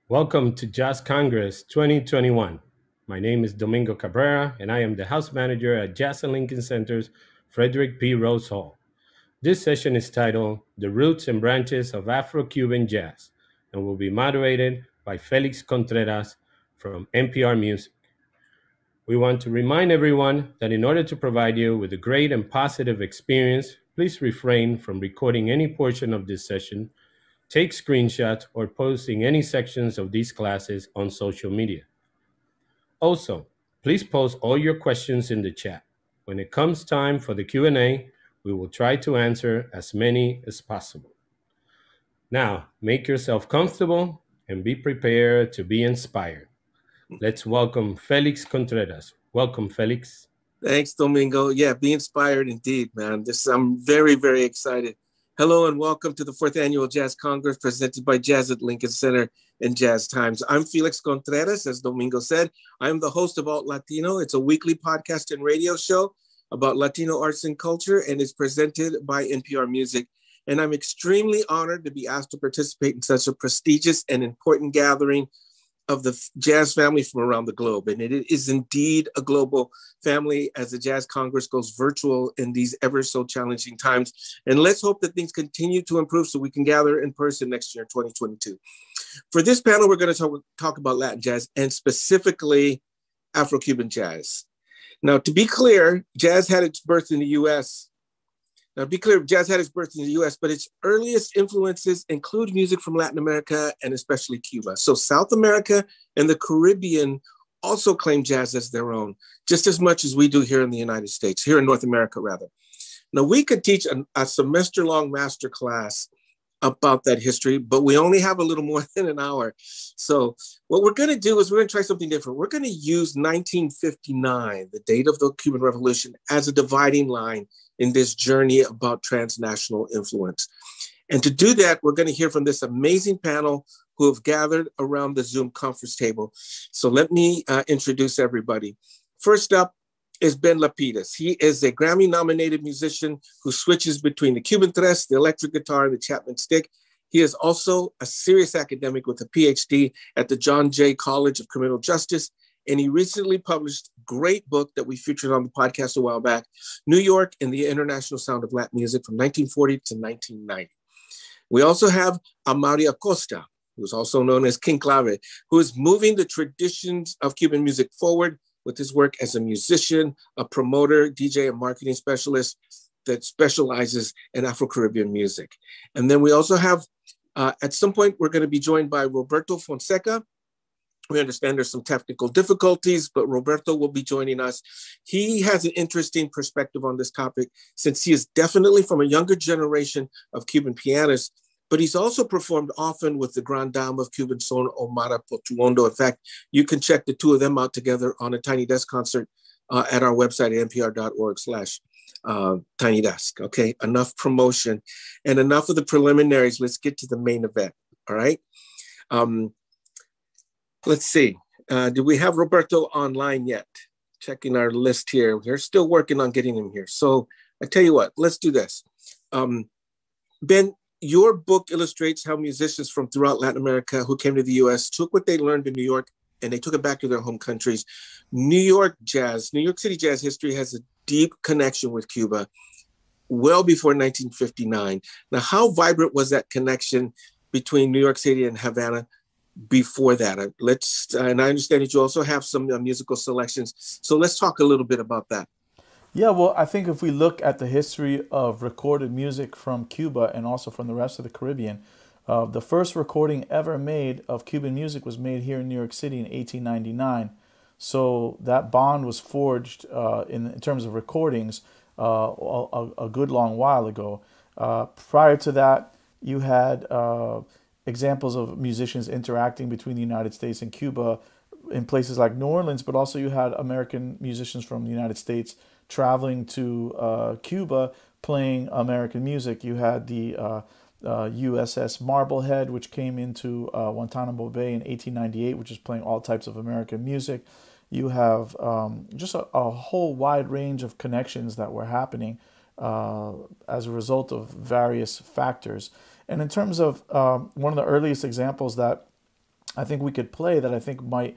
Welcome to Jazz Congress 2021. My name is Domingo Cabrera, and I am the house manager at Jazz and Lincoln Center's Frederick P. Rose Hall. This session is titled The Roots and Branches of Afro-Cuban Jazz and will be moderated by Felix Contreras from NPR Music. We want to remind everyone that in order to provide you with a great and positive experience, please refrain from recording any portion of this session, take screenshots, or posting any sections of these classes on social media. Also, please post all your questions in the chat. When it comes time for the Q&A, we will try to answer as many as possible. Now, make yourself comfortable and be prepared to be inspired. Let's welcome Felix Contreras. Welcome, Felix. Thanks, Domingo. Yeah, be inspired indeed, man. I'm very, very excited. Hello and welcome to the fourth annual Jazz Congress presented by Jazz at Lincoln Center and JazzTimes. I'm Felix Contreras, as Domingo said. I'm the host of Alt.Latino. It's a weekly podcast and radio show about Latino arts and culture, and is presented by NPR Music. And I'm extremely honored to be asked to participate in such a prestigious and important gathering of the jazz family from around the globe. And it is indeed a global family as the Jazz Congress goes virtual in these ever so challenging times. And let's hope that things continue to improve so we can gather in person next year, 2022. For this panel, we're going to talk about Latin jazz and specifically Afro-Cuban jazz. Now, to be clear, jazz had its birth in the US. Now, to be clear, jazz had its birth in the US, but its earliest influences include music from Latin America and especially Cuba. So South America and the Caribbean also claim jazz as their own, just as much as we do here in the United States, here in North America, rather. Now, we could teach a semester-long master class about that history, but we only have a little more than an hour. So what we're going to do is we're going to try something different. We're going to use 1959, the date of the Cuban Revolution, as a dividing line in this journey about transnational influence. And to do that, we're going to hear from this amazing panel who have gathered around the Zoom conference table. So let me introduce everybody. First up is Ben Lapidus. He is a Grammy-nominated musician who switches between the Cuban tres, the electric guitar, and the Chapman stick. He is also a serious academic with a PhD at the John Jay College of Criminal Justice. And he recently published a great book that we featured on the podcast a while back, New York and the International Sound of Latin Music from 1940 to 1990. We also have Amaury Acosta, who is also known as King Clave, who is moving the traditions of Cuban music forward with his work as a musician, a promoter, DJ, and marketing specialist that specializes in Afro-Caribbean music. And then we also have, at some point, we're going to be joined by Roberto Fonseca. We understand there's some technical difficulties, but Roberto will be joining us. He has an interesting perspective on this topic since he is definitely from a younger generation of Cuban pianists, but he's also performed often with the Grand Dame of Cuban Son, Omara Portuondo. In fact, you can check the two of them out together on a Tiny Desk concert at our website at npr.org/Tiny Desk. Okay, enough promotion and enough of the preliminaries. Let's get to the main event, all right? Let's see. Do we have Roberto online yet? Checking our list here. They're still working on getting him here. So I tell you what, let's do this. Ben, your book illustrates how musicians from throughout Latin America who came to the US took what they learned in New York and they took it back to their home countries. New York City jazz history has a deep connection with Cuba well before 1959. Now, how vibrant was that connection between New York City and Havana before that? And I understand that you also have some musical selections. So let's talk a little bit about that. Yeah, well, I think if we look at the history of recorded music from Cuba and also from the rest of the Caribbean, the first recording ever made of Cuban music was made here in New York City in 1899. So that bond was forged in terms of recordings a good long while ago. Prior to that, you had examples of musicians interacting between the United States and Cuba in places like New Orleans, but also you had American musicians from the United States traveling to Cuba playing American music. You had the USS Marblehead, which came into Guantanamo Bay in 1898, which is playing all types of American music. You have just a whole wide range of connections that were happening as a result of various factors. And in terms of one of the earliest examples that I think we could play that I think might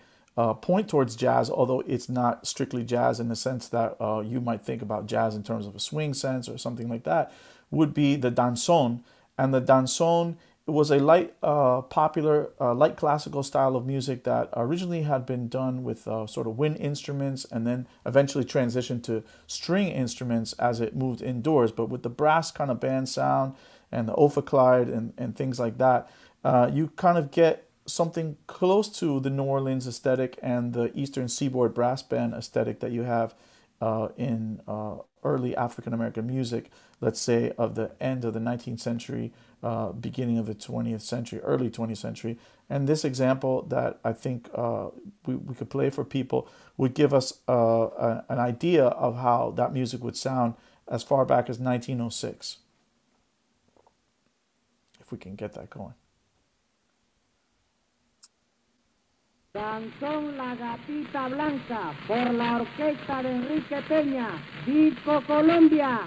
point towards jazz, although it's not strictly jazz in the sense that you might think about jazz in terms of a swing sense or something like that, would be the danzón. And the danzón was a light, popular, light classical style of music that originally had been done with sort of wind instruments and then eventually transitioned to string instruments as it moved indoors. But with the brass kind of band sound and the ophicleide and things like that, you kind of get something close to the New Orleans aesthetic and the Eastern Seaboard brass band aesthetic that you have in early African American music, let's say of the end of the 19th century, beginning of the 20th century, early 20th century. And this example that I think we could play for people would give us an idea of how that music would sound as far back as 1906. If we can get that going. Danzón La Gatita Blanca por la orquesta de Enrique Peña, Disco Colombia.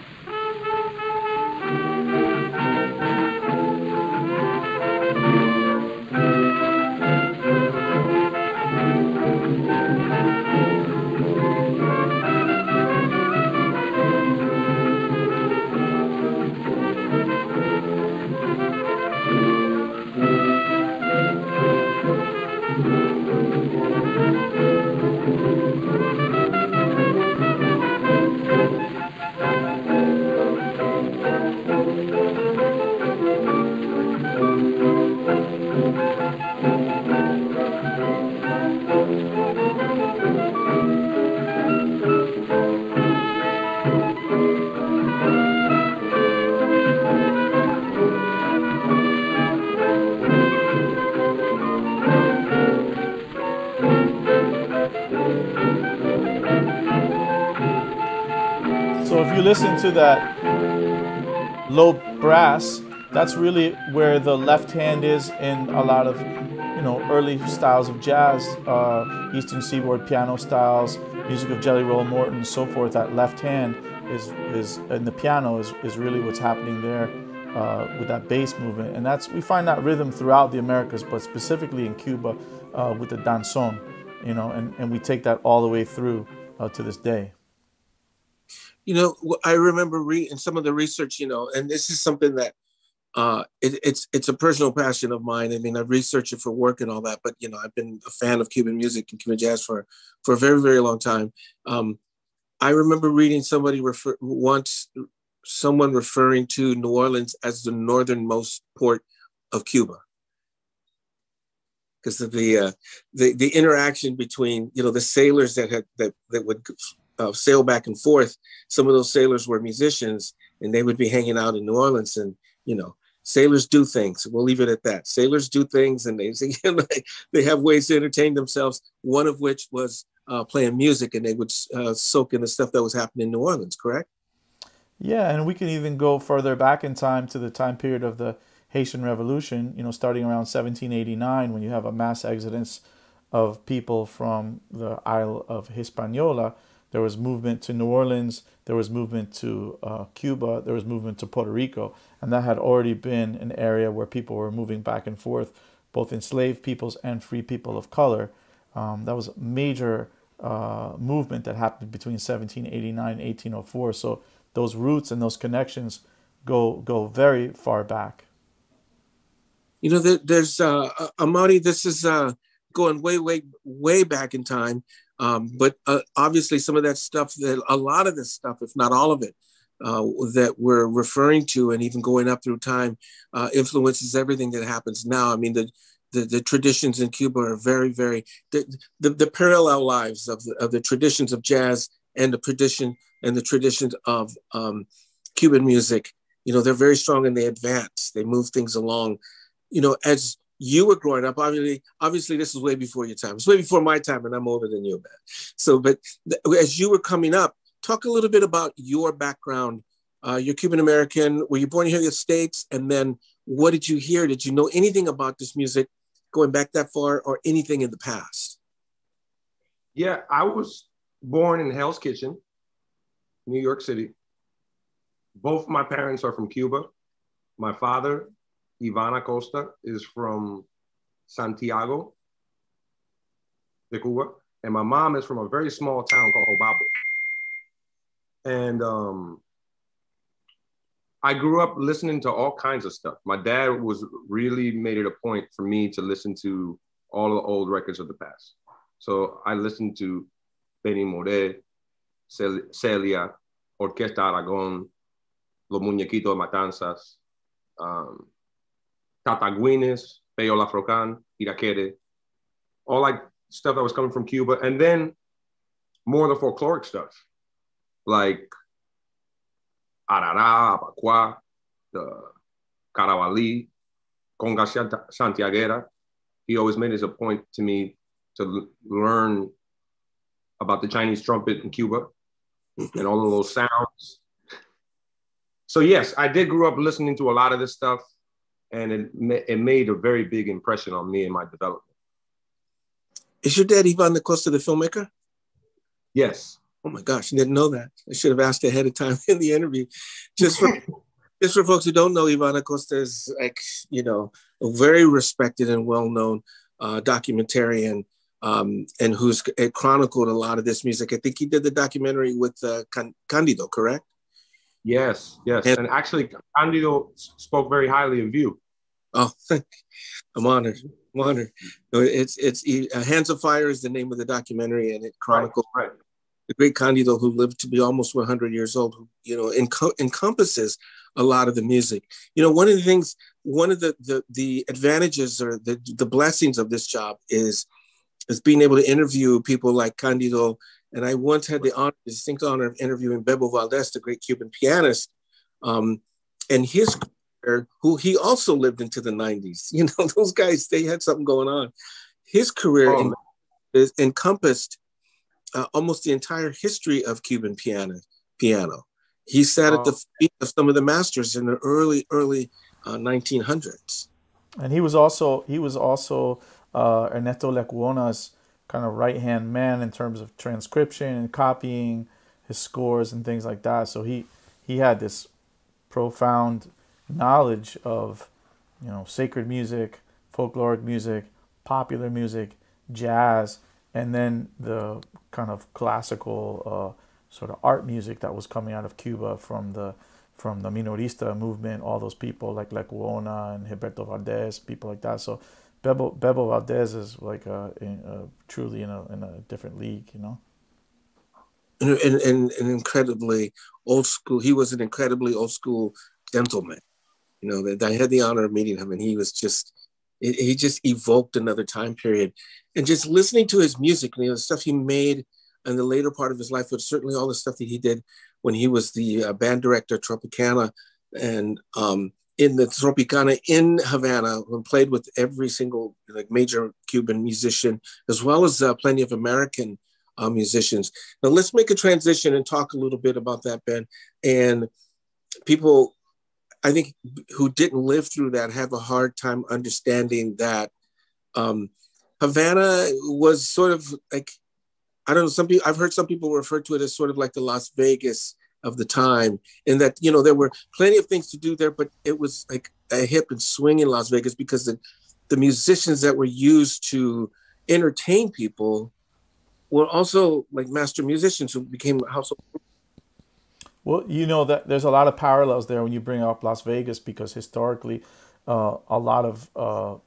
So if you listen to that low brass, that's really where the left hand is in a lot of, early styles of jazz, Eastern Seaboard piano styles, music of Jelly Roll Morton, and so forth. That left hand is and the piano is really what's happening there with that bass movement, and we find that rhythm throughout the Americas, but specifically in Cuba with the danzón, and we take that all the way through to this day. I remember reading some of the research, and this is something that it's a personal passion of mine. I mean, I've researched it for work and all that, but I've been a fan of Cuban music and Cuban jazz for a very, very long time. I remember reading someone referring to New Orleans as the northernmost port of Cuba, because of the interaction between the sailors that would sail back and forth. Some of those sailors were musicians, and they would be hanging out in New Orleans, and sailors do things. We'll leave it at that. Sailors do things, and they have ways to entertain themselves. One of which was playing music, and they would soak in the stuff that was happening in New Orleans. Correct? Yeah, and we can even go further back in time to the time period of the Haitian Revolution. Starting around 1789, when you have a mass exodus of people from the Isle of Hispaniola. There was movement to New Orleans, there was movement to Cuba, there was movement to Puerto Rico, and that had already been an area where people were moving back and forth, both enslaved peoples and free people of color. That was a major movement that happened between 1789 and 1804. So those roots and those connections go very far back. There's Amaury, this is going way, way, way back in time. But obviously some of that stuff, a lot of this stuff, if not all of it, that we're referring to and even going up through time, influences everything that happens now. I mean, the traditions in Cuba are very, very, the parallel lives of the traditions of jazz and the traditions of Cuban music. They're very strong and they advance, they move things along, as you were growing up. Obviously this is way before your time. It's way before my time, and I'm older than you, man. So, but as you were coming up, talk a little bit about your background. You're Cuban American. Were you born here in the States? And then what did you hear? Did you know anything about this music going back that far, or anything in the past? Yeah, I was born in Hell's Kitchen, New York City. Both my parents are from Cuba. My father, Amaury Acosta, is from Santiago, de Cuba, and my mom is from a very small town called Jobabo. And I grew up listening to all kinds of stuff. My dad was really made it a point for me to listen to all the old records of the past. So I listened to Benny Moré, Celia, Orquesta Aragon, Los Muñequitos de Matanzas, Tata Guinness, Peyo Lafrocan, Iraquere, all like stuff that was coming from Cuba. And then more of the folkloric stuff, like Arará, Abacua, the Carabalí, Conga Santiaguera. He always made it a point to me to learn about the Chinese trumpet in Cuba and all of those sounds. So yes, I did grow up listening to a lot of this stuff, and it made a very big impression on me in my development. Is your dad Ivan Acosta, the filmmaker? Yes. Oh my gosh, I didn't know that. I should have asked ahead of time in the interview. Just for folks who don't know, Ivan Acosta is, like, you know, a very respected and well-known documentarian, and who's chronicled a lot of this music. I think he did the documentary with Candido, correct? Yes. And actually, Candido spoke very highly of you. Oh, I'm honored. It's Hands of Fire is the name of the documentary, and it chronicles the great Candido, who lived to be almost 100 years old, who, you know, encompasses a lot of the music. You know, one of the advantages or the blessings of this job is being able to interview people like Candido. And I once had the distinct honor of interviewing Bebo Valdez, the great Cuban pianist, and his career, who he also lived into the 90s. You know, those guys, they had something going on. His career encompassed almost the entire history of Cuban piano. He sat at the feet of some of the masters in the early 1900s. And he was also Ernesto Lecuona's kind of right-hand man in terms of transcription and copying his scores and things like that. So he had this profound knowledge of, you know, sacred music, folkloric music, popular music, jazz, and then the kind of classical sort of art music that was coming out of Cuba from the Minorista movement, all those people like Lecuona and Gilberto Valdez, people like that. So Bebo Valdez is like truly in a different league, you know. And incredibly old school. He was an incredibly old school gentleman. You know, that I had the honor of meeting him, and he just evoked another time period. And just listening to his music, you know, the stuff he made in the later part of his life, but certainly all the stuff that he did when he was the band director Tropicana, and in the Tropicana in Havana, and played with every single like major Cuban musician, as well as plenty of American musicians. Now let's make a transition and talk a little bit about that, Ben. And people, I think, who didn't live through that have a hard time understanding that Havana was sort of like, I don't know, I've heard some people refer to it as sort of like the Las Vegas of the time, in that, you know, there were plenty of things to do there, but it was like a hip and swing in Las Vegas because the musicians that were used to entertain people were also like master musicians who became household. Well, you know that there's a lot of parallels there when you bring up Las Vegas, because historically a lot of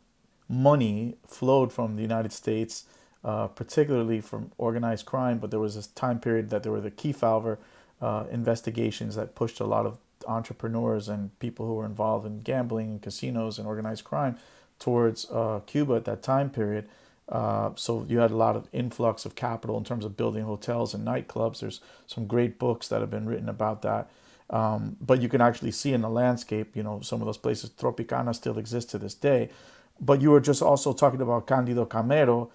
money flowed from the United States, particularly from organized crime. But there was this time period that there were the Kefauver investigations that pushed a lot of entrepreneurs and people who were involved in gambling and casinos and organized crime towards Cuba at that time period. So you had a lot of influx of capital in terms of building hotels and nightclubs. There's some great books that have been written about that. But you can actually see in the landscape, you know, some of those places. Tropicana still exists to this day. But you were just also talking about Candido Camero,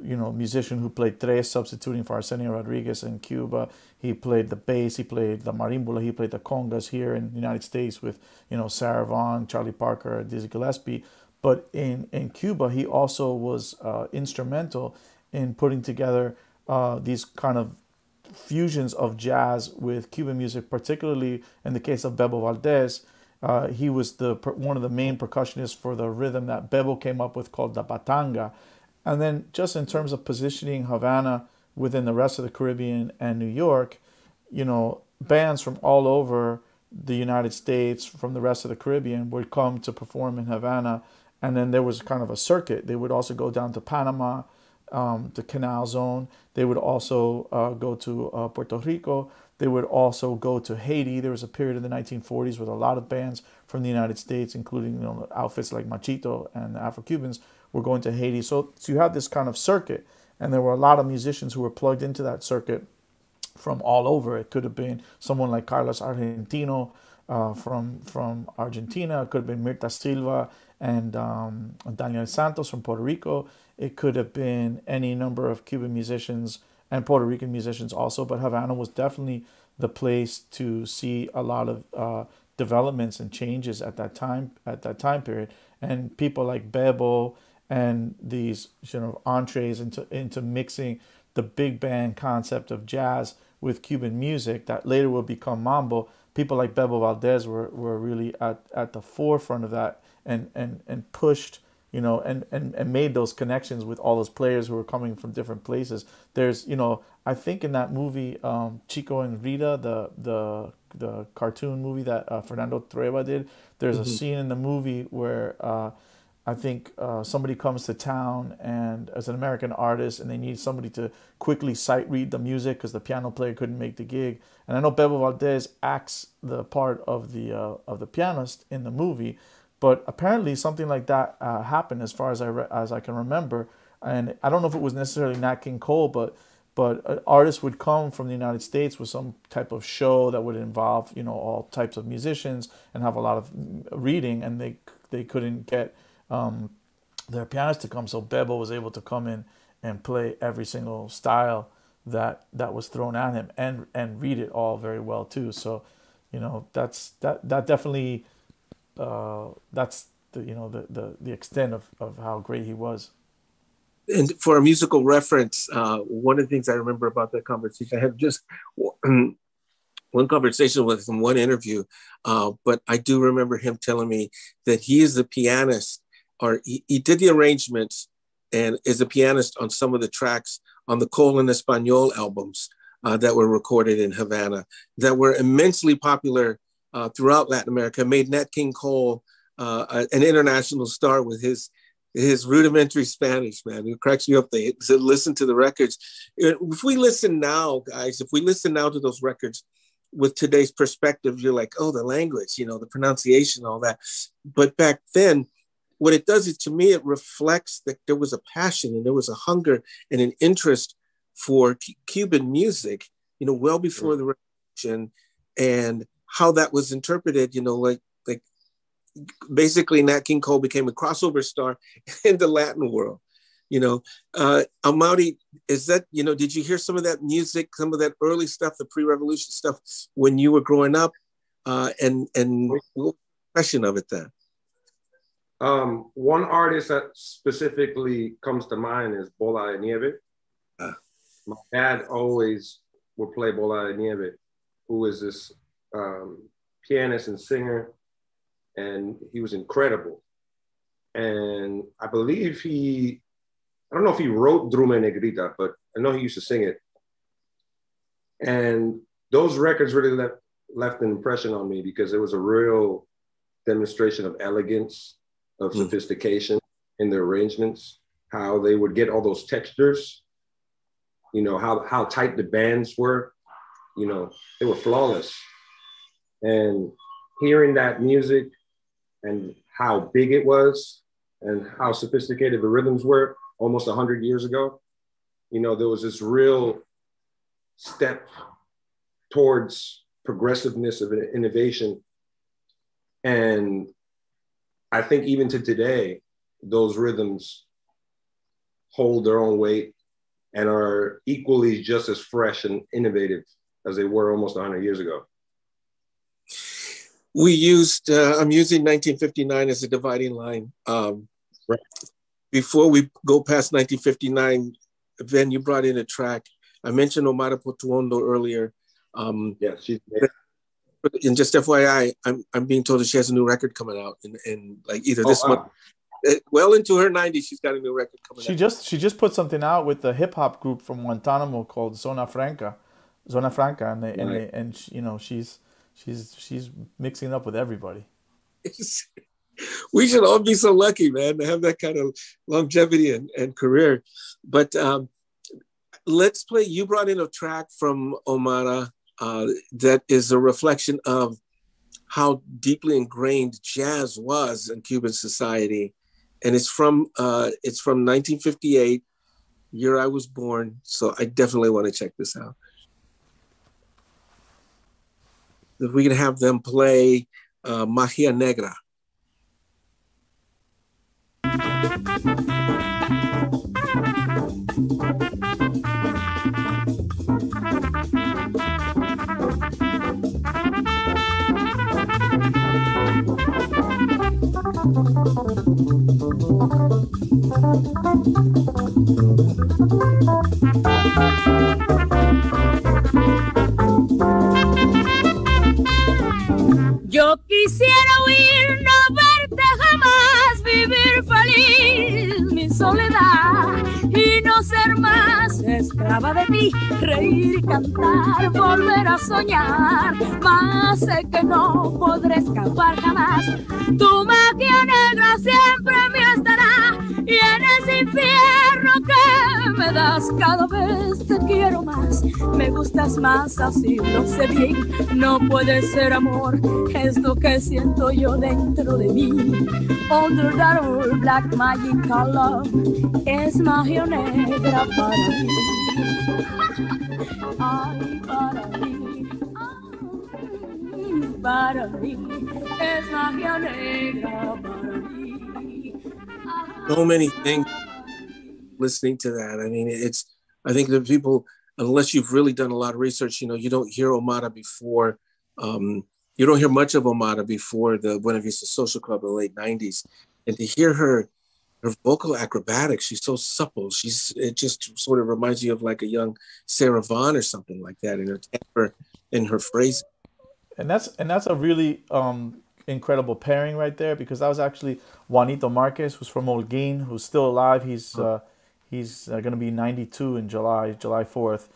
you know, musician who played tres, substituting for Arsenio Rodriguez in Cuba. He played the bass, he played the marimbula, he played the congas here in the United States with, you know, Sarah Vaughan, Charlie Parker, Dizzy Gillespie. But in Cuba, he also was instrumental in putting together these kind of fusions of jazz with Cuban music, particularly in the case of Bebo Valdez. He was one of the main percussionists for the rhythm that Bebo came up with called the batanga. And then just in terms of positioning Havana within the rest of the Caribbean and New York, bands from all over the United States, from the rest of the Caribbean, would come to perform in Havana. And then there was kind of a circuit. They would also go down to Panama, the Canal Zone. They would also go to Puerto Rico. They would also go to Haiti. There was a period in the 1940s with a lot of bands from the United States, including outfits like Machito and the Afro-Cubans, were going to Haiti. So you had this kind of circuit, and there were a lot of musicians who were plugged into that circuit from all over. It could have been someone like Carlos Argentino from Argentina. It could have been Mirta Silva and Daniel Santos from Puerto Rico. It could have been any number of Cuban musicians and Puerto Rican musicians also, but Havana was definitely the place to see a lot of developments and changes at that time period. And people like Bebo and these entrees into mixing the big band concept of jazz with Cuban music that later will become mambo. People like Bebo Valdez were really at the forefront of that and pushed, and made those connections with all those players who were coming from different places. There's, I think in that movie, Chico and Rita, the cartoon movie that Fernando Trueba did, there's a scene in the movie where I think somebody comes to town and as an American artist, and they need somebody to quickly sight read the music because the piano player couldn't make the gig. And I know Bebo Valdez acts the part of the pianist in the movie, but apparently something like that happened as far as I can remember. And I don't know if it was necessarily Nat King Cole, but artists would come from the United States with some type of show that would involve all types of musicians and have a lot of reading, and they couldn't get their pianist to come, so Bebo was able to come in and play every single style that was thrown at him and read it all very well too. So that definitely that's the extent of how great he was. And for a musical reference, one of the things I remember about that conversation, I had just one conversation with him, one interview, but I do remember him telling me that he is the pianist, or he did the arrangements and is a pianist on some of the tracks on the Cole en Español albums that were recorded in Havana, that were immensely popular throughout Latin America, made Nat King Cole an international star with his rudimentary Spanish, man. It cracks me up. They listen to the records. If we listen now, guys, to those records with today's perspective, you're like, oh, the language, the pronunciation, all that. But back then, what it does is, to me, it reflects that there was a passion and there was a hunger and an interest for Cuban music, well before the revolution, and how that was interpreted, like basically Nat King Cole became a crossover star in the Latin world. Amaury, is that, did you hear some of that music, some of that early stuff, the pre-revolution stuff when you were growing up, and what impression of it then? One artist that specifically comes to mind is Bola de Nieve. My dad always would play Bola de Nieve, who is this pianist and singer, and he was incredible. And I believe I don't know if he wrote Drume Negrita, but I know he used to sing it. And those records really left an impression on me, because it was a real demonstration of elegance, of sophistication in their arrangements, how they would get all those textures, how tight the bands were, they were flawless. And hearing that music and how big it was and how sophisticated the rhythms were almost 100 years ago, there was this real step towards progressiveness of innovation. And I think even to today, those rhythms hold their own weight and are equally just as fresh and innovative as they were almost 100 years ago. We used, I'm using 1959 as a dividing line. Right. Before we go past 1959, Ben, you brought in a track. I mentioned Omara Portuondo earlier. And just FYI, I'm being told that she has a new record coming out in like either this month. well into her 90s. She's got a new record coming out. She just put something out with the hip hop group from Guantanamo called Zona Franca, and she's mixing up with everybody. We should all be so lucky, man, to have that kind of longevity and career. But let's play. You brought in a track from Omara that is a reflection of how deeply ingrained jazz was in Cuban society, and it's from 1958, year I was born. So I definitely want to check this out. If we can have them play Magia Negra. Yo quisiera huir, no verte jamás, vivir feliz mi soledad y no ser más esclava de ti, reír, cantar, volver a soñar, mas sé que no podré escapar jamás. Tu magia negra siempre me estará y en ese infierno que me das cada vez te quiero más. Me gustas más, así lo sé bien. No puede ser amor, es lo que siento yo dentro de mí. Under that old black magic color es magia negra para mí. Ay, para mí es magia negra para mí. So many things listening to that. I mean, I think that people, unless you've really done a lot of research, you don't hear Omara before. You don't hear much of Omara before the Buena Vista Social Club in the late 90s. And to hear her vocal acrobatics, she's so supple. It just sort of reminds you of like a young Sarah Vaughan or something like that in her temper, in her phrase. And that's a really incredible pairing right there, because that was actually Juanito Marquez, who's from Holguin, who's still alive. He's going to be 92 in July 4th.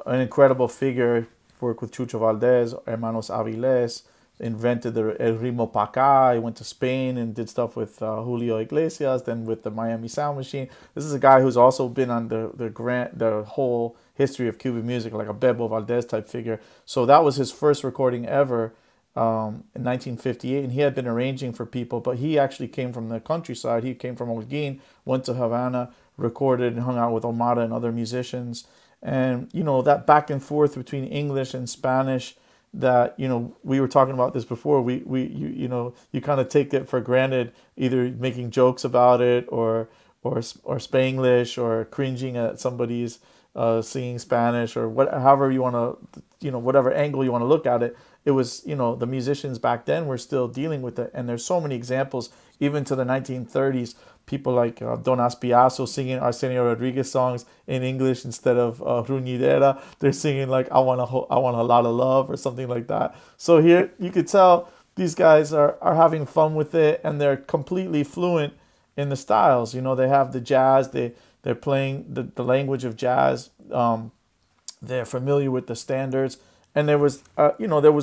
An incredible figure. Worked with Chucho Valdez, Hermanos Avilés, invented the El Ritmo Pa' Acá. He went to Spain and did stuff with Julio Iglesias, then with the Miami Sound Machine. This is a guy who's also been on the whole history of Cuban music, like a Bebo Valdez type figure. So that was his first recording ever in 1958, and he had been arranging for people, but he actually came from the countryside. He came from Holguin, went to Havana, recorded and hung out with Omara and other musicians. And, that back and forth between English and Spanish that, we were talking about this before. You kind of take it for granted, either making jokes about it or Spanglish, or cringing at somebody's singing Spanish, or however you want to, whatever angle you want to look at it. It was, the musicians back then were still dealing with it. And there's so many examples, even to the 1930s, people like Don Aspiazo singing Arsenio Rodriguez songs in English instead of Ruñidera. They're singing like I want a lot of love or something like that. So here you could tell these guys are having fun with it, and they're completely fluent in the styles. They have the jazz, they're playing the language of jazz. They're familiar with the standards. And there was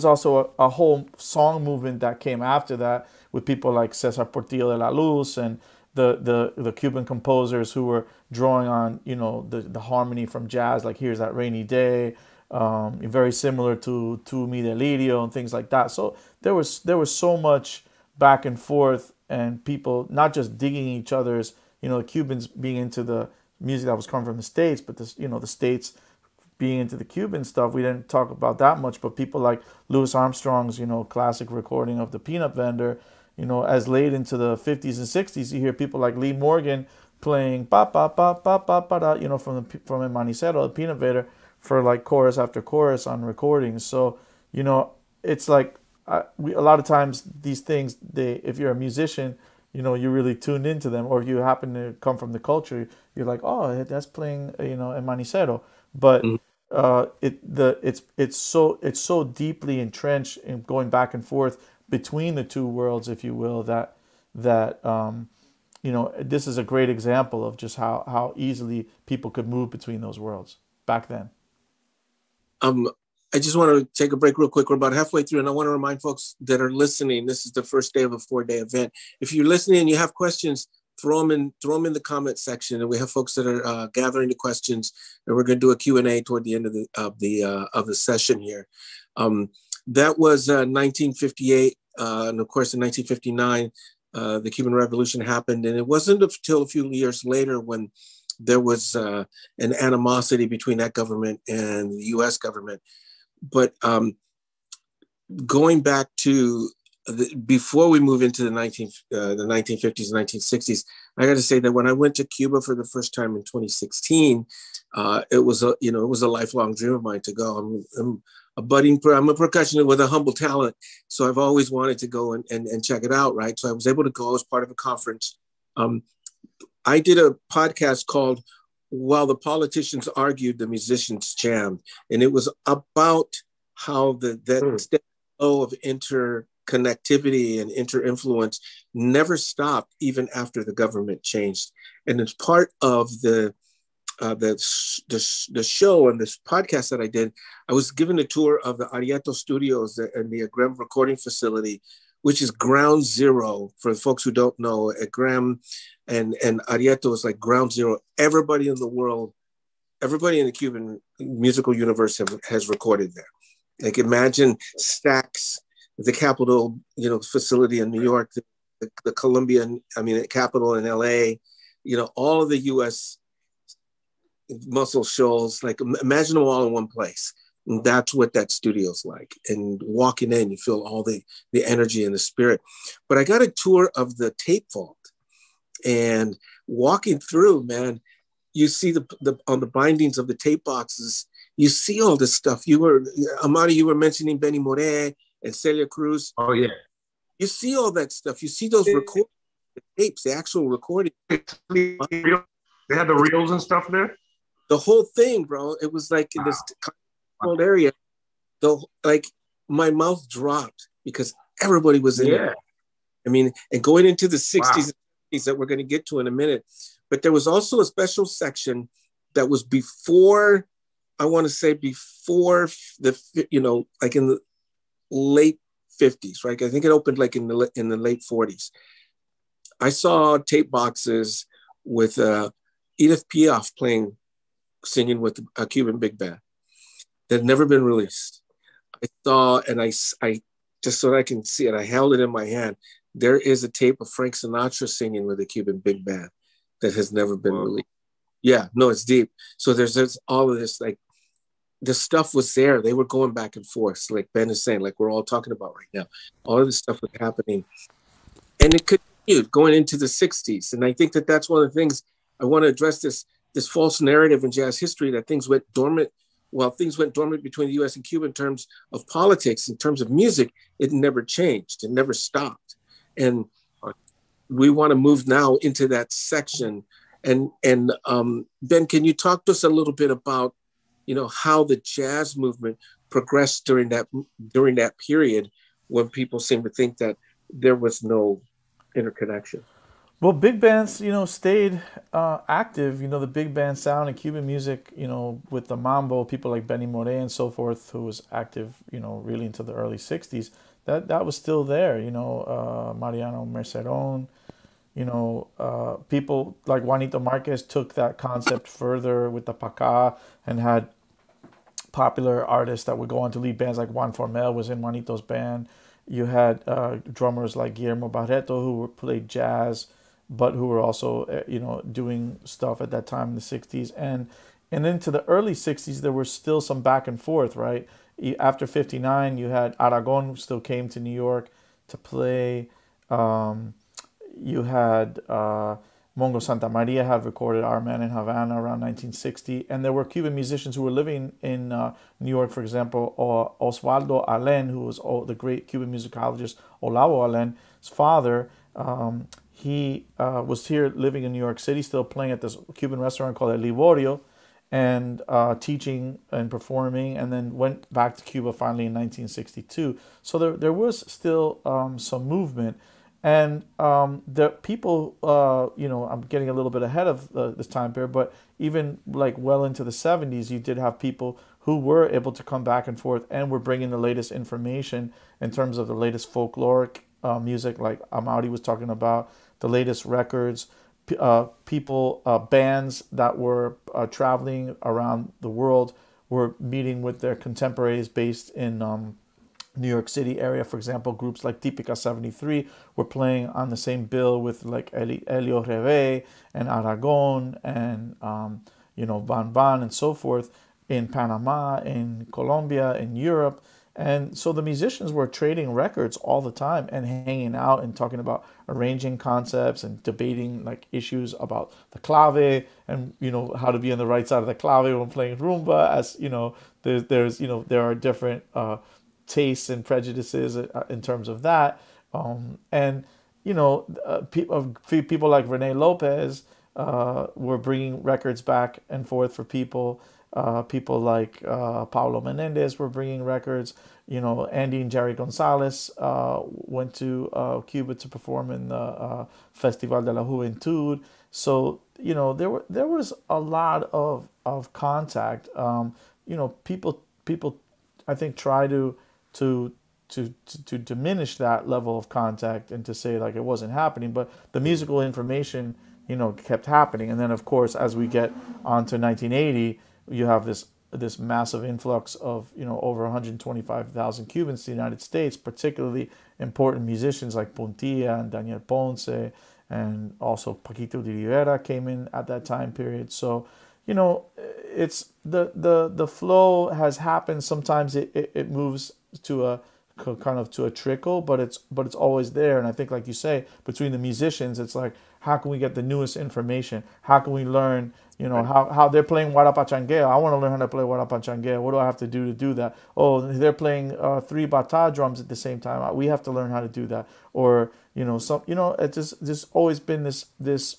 also a whole song movement that came after that, with people like Cesar Portillo de la Luz and the Cuban composers who were drawing on, the harmony from jazz, like Here's That Rainy Day, very similar to Mi Delirio and things like that. So there was so much back and forth, and people not just digging each other's, the Cubans being into the music that was coming from the States, but the States being into the Cuban stuff. We didn't talk about that much, but people like Louis Armstrong's, classic recording of The Peanut Vendor, as late into the 50s and 60s, you hear people like Lee Morgan playing pa pa pa pa pa pa da, from El Manicero, The Peanut Vendor, for like chorus after chorus on recordings. So, it's like a lot of times these things, if you're a musician, you're really tuned into them, or if you happen to come from the culture, you're like, oh, that's playing, El Manicero. But it's so deeply entrenched in going back and forth between the two worlds, if you will, that this is a great example of just how easily people could move between those worlds back then. I just want to take a break real quick. We're about halfway through, and I want to remind folks that are listening, this is the first day of a 4-day event. If you're listening and you have questions, throw them in the comment section, and we have folks that are gathering the questions, and we're going to do a Q&A toward the end of the session here. That was 1958, and of course in 1959, the Cuban Revolution happened, and it wasn't until a few years later when there was an animosity between that government and the U.S. government. But going back to before we move into the 1950s, 1960s, I got to say that when I went to Cuba for the first time in 2016, it was a lifelong dream of mine to go. I'm a percussionist with a humble talent, so I've always wanted to go and check it out, right? So I was able to go as part of a conference. I did a podcast called "While the Politicians Argued, the Musicians Jammed," and it was about how that flow of interconnectivity and inter-influence never stopped even after the government changed. And as part of the show and this podcast that I did, I was given a tour of the Arieto Studios and the Graham recording facility, which is ground zero for folks who don't know. Graham and Arieto is like ground zero. Everybody in the world, everybody in the Cuban musical universe has recorded there. Like imagine Stax, the Capitol, facility in New York, the Colombian, Capitol in LA, all of the US muscle shoals, like imagine them all in one place. And that's what that studio's like. And walking in, you feel all the energy and the spirit. But I got a tour of the tape vault, and walking through, man, you see on the bindings of the tape boxes, you see all this stuff. Amaury, you were mentioning Benny Moré and Celia Cruz. Oh yeah. You see all that stuff. You see those recording tapes, the actual recording. They had the reels and stuff there. The whole thing, bro. It was like in this cold area. Like my mouth dropped because everybody was in there. And going into the 60s and 70s that we're going to get to in a minute. But there was also a special section that was before, I want to say before like in the late 50s, right? I think it opened like in the late 40s. I saw tape boxes with Edith Piaf singing with a Cuban big band that had never been released. I saw, and I just so that I can see it, I held it in my hand. There is a tape of Frank Sinatra singing with a Cuban big band that has never been released. Yeah, no, it's deep. So there's all of this, like the stuff was there. They were going back and forth, like Ben is saying, like we're all talking about right now. All of this stuff was happening. And it continued going into the 60s. And I think that that's one of the things I want to address, this false narrative in jazz history that things went dormant. Well, things went dormant between the US and Cuba in terms of politics, in terms of music. It never changed. It never stopped. And we want to move now into that section. And Ben, can you talk to us a little bit about, how the jazz movement progressed during that period when people seem to think that there was no interconnection? Well, big bands, stayed active. The big band sound in Cuban music, with the mambo, people like Benny Moré and so forth, who was active, really into the early 60s. That was still there, Mariano Merceron, people like Juanito Marquez took that concept further with the Pacá and had popular artists that would go on to lead bands, like Juan Formel was in Juanito's band. You had drummers like Guillermo Barreto who played jazz, but who were also, doing stuff at that time in the 60s. And into the early 60s, there was still some back and forth, right? After 59, you had Aragon still came to New York to play. You had Mongo Santa Maria had recorded Our Man in Havana around 1960. And there were Cuban musicians who were living in New York, for example, Osvaldo Allen, who was the great Cuban musicologist Olavo Allen's father. He was here living in New York City, still playing at this Cuban restaurant called El Liborio, and teaching and performing, and then went back to Cuba finally in 1962. So there was still some movement. And the people, I'm getting a little bit ahead of this time period, but even like well into the 70s, you did have people who were able to come back and forth and were bringing the latest information in terms of the latest folkloric music, like Amaury was talking about, the latest records, people, bands that were traveling around the world were meeting with their contemporaries based in New York City area. For example, groups like Típica 73 were playing on the same bill with like Elio Reve and Aragon and, Ban Ban and so forth in Panama, in Colombia, in Europe. And so the musicians were trading records all the time and hanging out and talking about arranging concepts and debating like issues about the clave and how to be on the right side of the clave when playing rumba. As there are different tastes and prejudices in terms of that. And people like Rene Lopez were bringing records back and forth for people. People like Paulo Menendez were bringing records. Andy and Jerry Gonzalez went to Cuba to perform in the Festival de la Juventud. So there was a lot of contact. People I think try to diminish that level of contact and to say like it wasn't happening, but the musical information kept happening. And then of course as we get on to 1980, you have this massive influx of over 125,000 Cubans to the United States, particularly important musicians like Puntilla and Daniel Ponce, and also Paquito de Rivera came in at that time period. So it's the flow has happened. Sometimes it moves to a kind of to a trickle, but it's always there. And I think, like you say, between the musicians, it's like, how can we get the newest information? How can we learn, how they're playing Guarapachangueo? I want to learn how to play Guarapachangueo. What do I have to do that? Oh, they're playing 3 bata drums at the same time. We have to learn how to do that. Or it's just there's always been this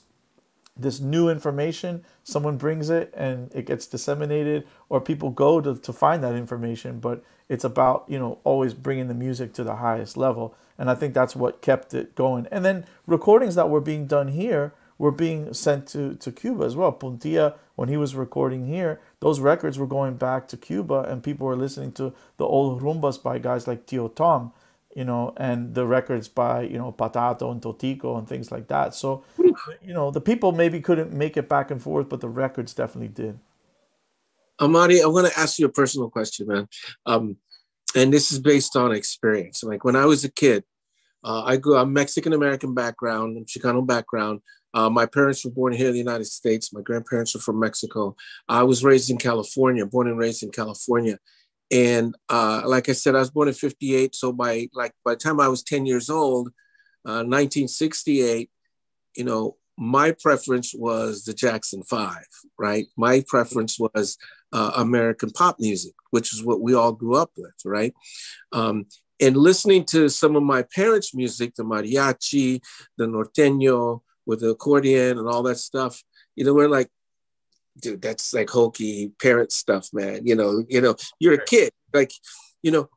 new information. Someone brings it and it gets disseminated, or people go to find that information. But it's about always bringing the music to the highest level, and I think that's what kept it going. And then recordings that were being done here were being sent to Cuba as well. Puntilla, when he was recording here, those records were going back to Cuba, and people were listening to the old rumbas by guys like Tio Tom, and the records by Patato and Totico and things like that. So the people maybe couldn't make it back and forth, but the records definitely did. Amaury, I want to ask you a personal question, man. And this is based on experience. Like when I was a kid, I'm Mexican-American background, I'm Chicano background. My parents were born here in the United States. My grandparents were from Mexico. I was raised in California, born and raised in California. And like I said, I was born in 58. So by the time I was 10 years old, 1968, my preference was the Jackson 5, right? My preference was American pop music, which is what we all grew up with, right? And listening to some of my parents' music, the mariachi, the norteño with the accordion and all that stuff, we're like, dude, that's like hokey parent stuff, man. You're a kid, like,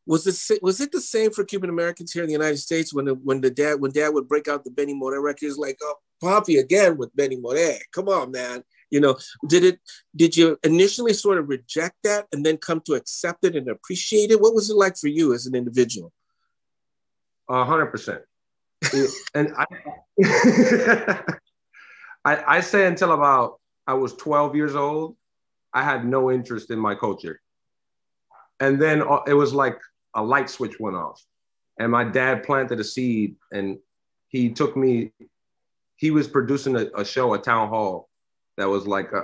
was it the same for Cuban Americans here in the United States when dad would break out the Benny Moré records, like, oh, Poppy again with Benny Moré, come on, man. Did you initially sort of reject that and then come to accept it and appreciate it? What was it like for you as an individual? 100%. And I say until about I was 12 years old, I had no interest in my culture. And then it was like a light switch went off. And my dad planted a seed, and he took me, he was producing a show, a town hall, that was like a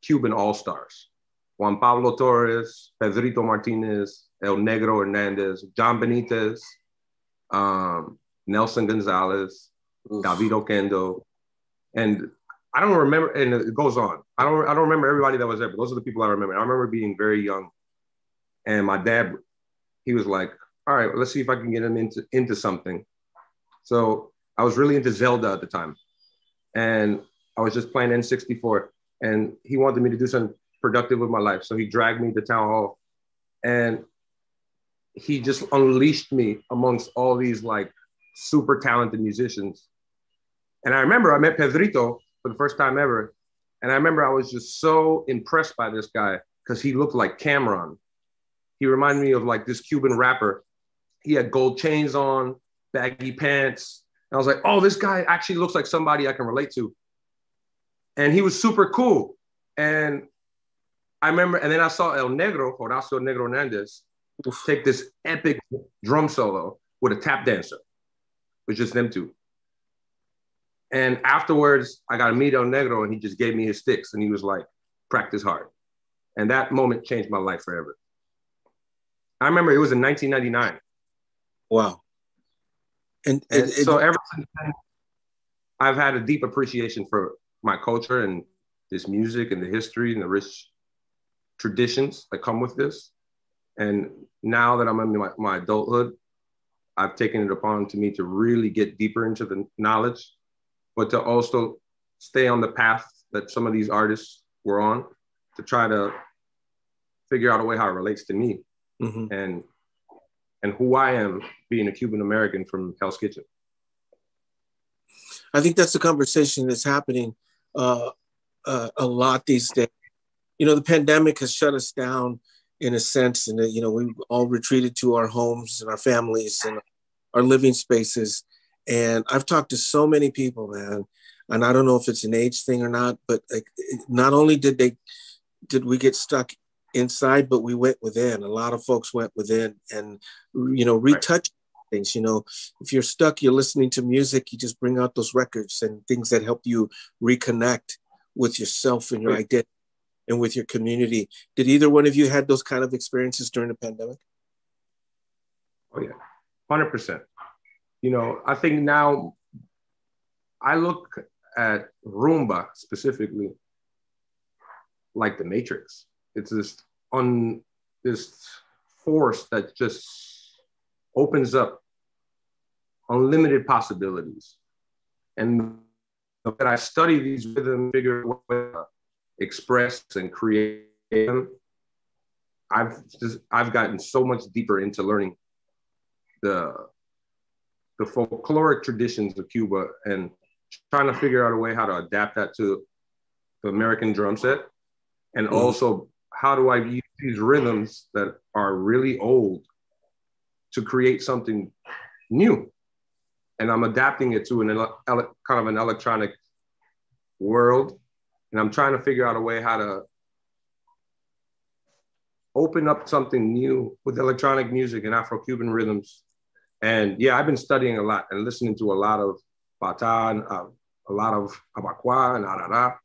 Cuban all-stars. Juan Pablo Torres, Pedrito Martinez, El Negro Hernandez, John Benitez, Nelson Gonzalez, David Oquendo. And I don't remember, and it goes on. I don't remember everybody that was there, but those are the people I remember. I remember being very young. And my dad, he was like, all right, let's see if I can get him into something. So I was really into Zelda at the time. And I was just playing N64. And he wanted me to do something productive with my life. So he dragged me to town hall. And he just unleashed me amongst all these like super talented musicians. And I remember I met Pedrito for the first time ever. And I remember I was just so impressed by this guy because he looked like Cameron. He reminded me of like this Cuban rapper. He had gold chains on, baggy pants. And I was like, oh, this guy actually looks like somebody I can relate to. And he was super cool. And I remember, and then I saw El Negro, Horacio Negro Hernandez, take this epic drum solo with a tap dancer. It was just them two. And afterwards, I got to meet El Negro, and he just gave me his sticks, and he was like, practice hard. And that moment changed my life forever. I remember it was in 1999. Wow. And so ever since then, I've had a deep appreciation for my culture and this music and the history and the rich traditions that come with this. And now that I'm in my adulthood, I've taken it upon to me to really get deeper into the knowledge, but to also stay on the path that some of these artists were on, to try to figure out a way how it relates to me and who I am being a Cuban American from Hell's Kitchen. I think that's the conversation that's happening a lot these days. You know, the pandemic has shut us down in a sense, and you know, we've all retreated to our homes and our families and our living spaces. And I've talked to so many people, man, and I don't know if it's an age thing or not, but like, not only did we get stuck inside, but we went within. A lot of folks went within and, you know, retouched things. You know, if you're stuck, you're listening to music, you just bring out those records and things that help you reconnect with yourself and your identity and with your community. Did either one of you had those kind of experiences during the pandemic? Oh yeah, 100%. You know, I think now I look at rumba specifically like the Matrix. It's this force that just opens up unlimited possibilities. And that I study these rhythms, figure out what to express and create them, I've gotten so much deeper into learning the folkloric traditions of Cuba and trying to figure out a way how to adapt that to the American drum set. And also, how do I use these rhythms that are really old to create something new? And I'm adapting it to kind of an electronic world. And I'm trying to figure out a way how to open up something new with electronic music and Afro-Cuban rhythms. And yeah, I've been studying a lot and listening to a lot of Bata, a lot of Abacua and Arara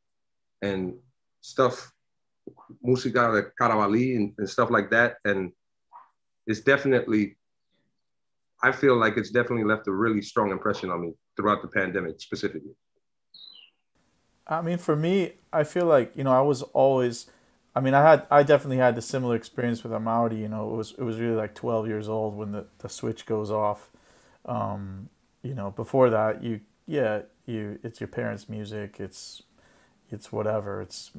and stuff, música de Carabalí and stuff like that. And it's definitely, I feel like it's definitely left a really strong impression on me throughout the pandemic specifically. I mean, for me, I feel like, you know, I was always, I mean, I definitely had the similar experience with Amaury. You know, it was really like 12 years old when the switch goes off. You know, before that, it's your parents' music. It's whatever. It's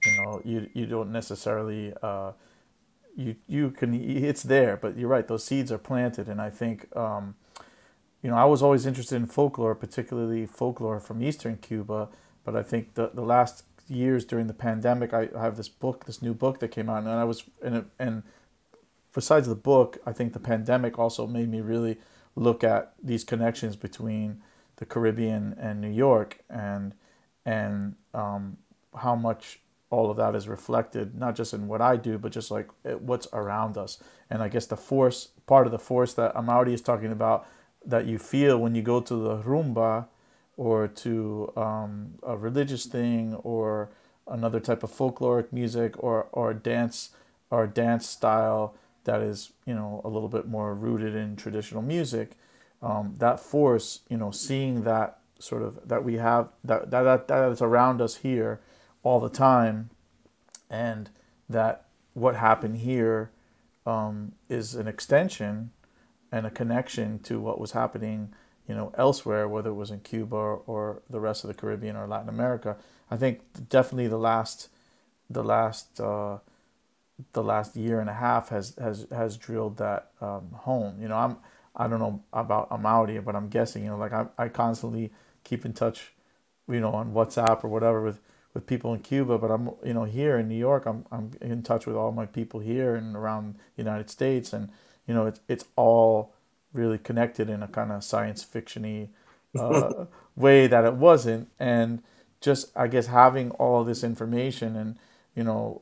you know, you don't necessarily you can, it's there, but you're right. Those seeds are planted, and I think you know, I was always interested in folklore, particularly folklore from Eastern Cuba. But I think the last years during the pandemic, I have this new book that came out, and I was and besides the book, I think the pandemic also made me really look at these connections between the Caribbean and New York, and how much all of that is reflected, not just in what I do, but just like what's around us. And I guess part of the force that Amaury is talking about, that you feel when you go to the rumba or to a religious thing or another type of folkloric music or a dance style that is, you know, a little bit more rooted in traditional music, that force, you know, seeing that sort of, that we have, that is around us here all the time, and that what happened here is an extension and a connection to what was happening, you know, elsewhere, whether it was in Cuba or the rest of the Caribbean or Latin America. I think definitely the last year and a half has drilled that home. You know, I don't know about Amaury, but I'm guessing, like I constantly keep in touch, on WhatsApp or whatever with people in Cuba. But I'm, here in New York, I'm in touch with all my people here and around the United States, and it's all really connected in a kind of science fictiony way that it wasn't. And just, I guess, having all this information and you know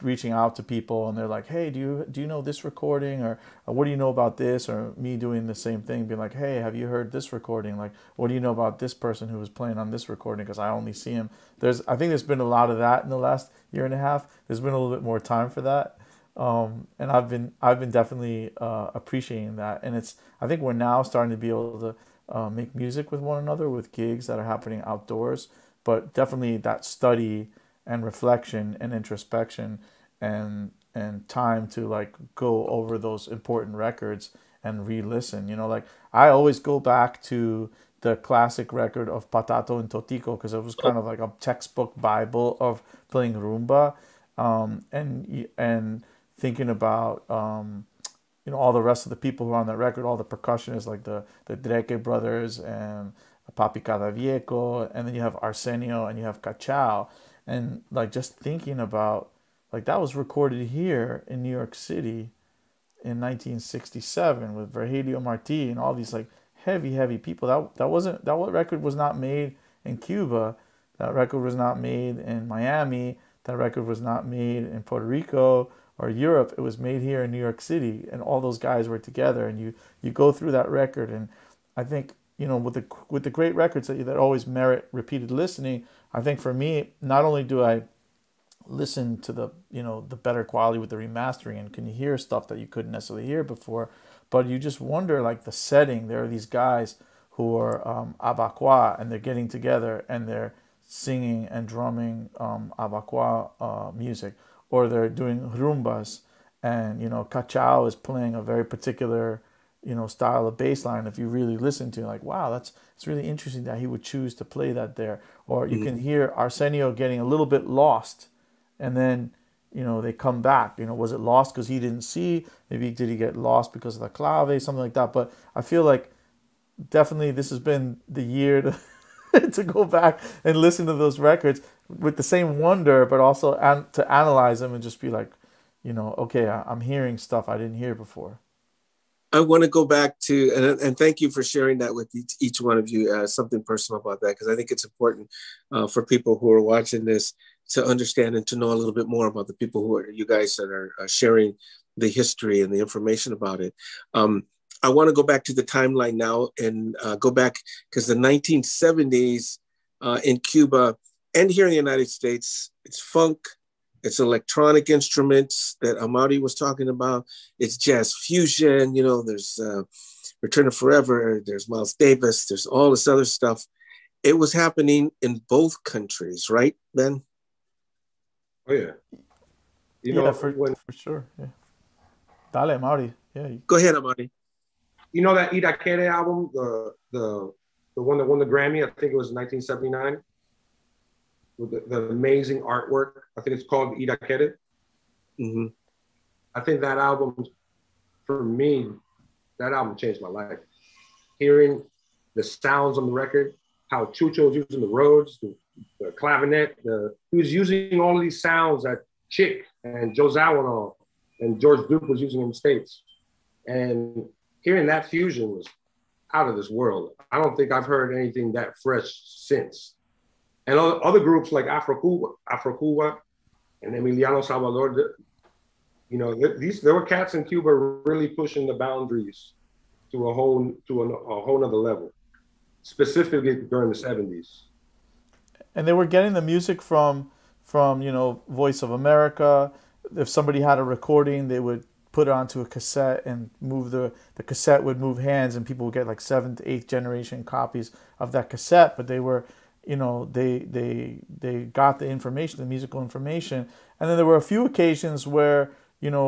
reaching out to people, and they're like, hey, do you know this recording, or what do you know about this, or me doing the same thing, being like, hey, have you heard this recording, like what do you know about this person who was playing on this recording, because I only see him. I think there's been a lot of that in the last year and a half. There's been a little bit more time for that. And I've been definitely appreciating that, and I think we're now starting to be able to make music with one another with gigs that are happening outdoors, but definitely that study and reflection and introspection and time to like go over those important records and re-listen. Like I always go back to the classic record of Patato and Totico, because it was kind of like a textbook Bible of playing rumba, and thinking about all the rest of the people who are on that record, all the percussionists like the Dreke brothers and Papi Cadavieco, and then you have Arsenio and you have Cachao, and like just thinking about like that was recorded here in New York City in 1967 with Virgilio Marti and all these like heavy people. That record was not made in Cuba. That record was not made in Miami. That record was not made in Puerto Rico or Europe. It was made here in New York City, and all those guys were together. And you go through that record, and I think with the great records that always merit repeated listening. I think for me, not only do I listen to the better quality with the remastering, and can you hear stuff that you couldn't necessarily hear before, but you just wonder like the setting. There are these guys who are Abaqua, and they're getting together and they're singing and drumming Abaqua music, or they're doing rumbas, and Cachao is playing a very particular style of bass line. If you really listen to it, like, wow, it's really interesting that he would choose to play that there. Or you can hear Arsenio getting a little bit lost, and then they come back. Was it lost because he didn't see? Maybe did he get lost because of the clave, something like that. But I feel like definitely this has been the year to go back and listen to those records with the same wonder, but also to analyze them and just be like, okay, I'm hearing stuff I didn't hear before. I want to go back to, and thank you for sharing that with each one of you, something personal about that, because I think it's important for people who are watching this to understand and to know a little bit more about the people who are, you guys that are sharing the history and the information about it. I want to go back to the timeline now and go back, because the 1970s in Cuba and here in the United States, it's funk, it's electronic instruments that Amaury was talking about. It's jazz fusion. There's Return of Forever. There's Miles Davis. There's all this other stuff. It was happening in both countries, right, Ben? Oh yeah. For sure. Yeah. Dale, Amaury. Yeah. Go ahead, Amaury. You know that Irakere album, the one that won the Grammy? I think it was 1979. With the amazing artwork. I think it's called Irakere. Mm-hmm. I think that album, for me, that album changed my life. Hearing the sounds on the record, how Chucho was using the Rhodes, the clavinet, he was using all of these sounds that Chick and Joe Zawinul and George Duke was using in the States. And hearing that fusion was out of this world. I don't think I've heard anything that fresh since. And other groups like Afro-Cuban and Emiliano Salvador, there were cats in Cuba really pushing the boundaries to a whole nother level, specifically during the 70s. And they were getting the music from Voice of America. If somebody had a recording, they would put it onto a cassette and move the cassette would move hands, and people would get like 7th to 8th generation copies of that cassette. But they were they got the information, the musical information. And then there were a few occasions where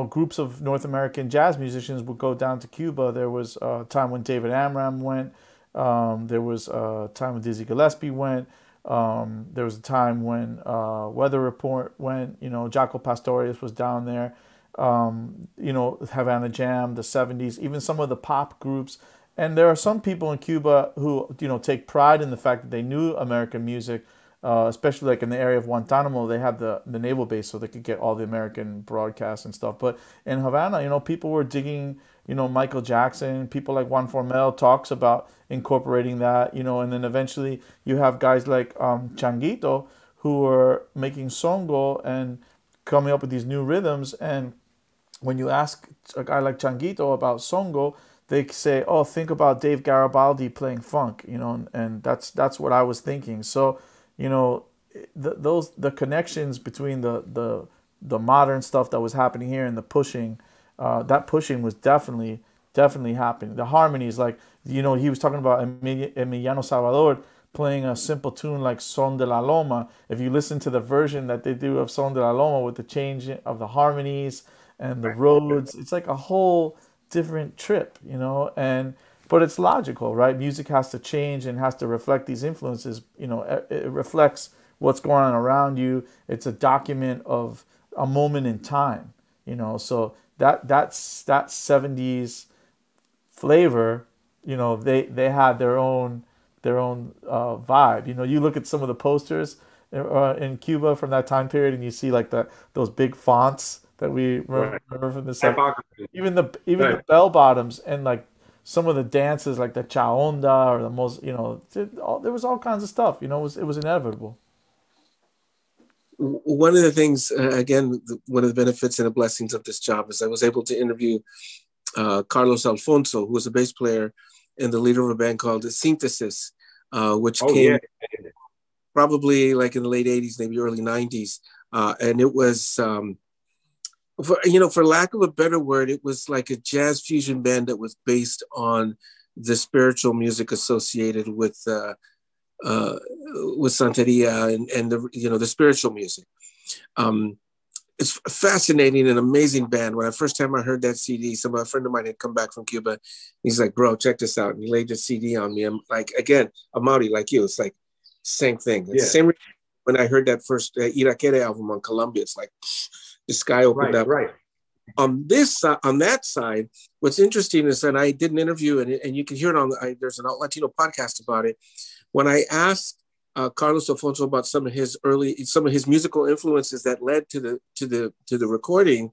groups of North American jazz musicians would go down to Cuba. There was a time when David Amram went. There was a time when Dizzy Gillespie went. There was a time when Weather Report went. Jaco Pastorius was down there. you know, Havana Jam, the 70s, even some of the pop groups. And there are some people in Cuba who, you know, take pride in the fact that they knew American music, especially like in the area of Guantanamo, they had the naval base so they could get all the American broadcasts and stuff. But in Havana, you know, people were digging, you know, Michael Jackson. People like Juan Formel talks about incorporating that, you know, and then eventually you have guys like Changuito who are making songo and coming up with these new rhythms. And when you ask a guy like Changuito about songo, they say, "Oh, think about Dave Garibaldi playing funk," you know, and that's what I was thinking. So, you know, the connections between the modern stuff that was happening here and the pushing, that pushing was definitely happening. The harmonies, like, you know, he was talking about Emiliano Salvador playing a simple tune like Son de la Loma. If you listen to the version that they do of Son de la Loma with the change of the harmonies and the roads, it's like a whole different trip, you know. And but it's logical, right? Music has to change and has to reflect these influences. You know, it reflects what's going on around you. It's a document of a moment in time, you know. So that's that 70s flavor, you know, they had their own vibe. You know, you look at some of the posters in Cuba from that time period, and you see like those big fonts that we remember from the 70s. Even the bell bottoms and like some of the dances, like the cha onda or the most, you know, there was all kinds of stuff. You know, it was inevitable. One of the things, again, one of the benefits and the blessings of this job is I was able to interview Carlos Alfonso, who was a bass player and the leader of a band called Synthesis, which came probably like in the late 80s, maybe early 90s. And it was, for lack of a better word, it was like a jazz fusion band that was based on the spiritual music associated with Santeria and the spiritual music. It's a fascinating and amazing band. When first time I heard that CD, a friend of mine had come back from Cuba. He's like, "Bro, check this out." And he laid the CD on me. I'm like, again, Amaury, like you, it's like same thing. Yeah. Same when I heard that first Irakere album on Columbia, it's like the sky opened up. Right. On that side, what's interesting is that I did an interview, and you can hear it there's an Alt.Latino podcast about it. When I asked Carlos Alfonso about some of his musical influences that led to the recording,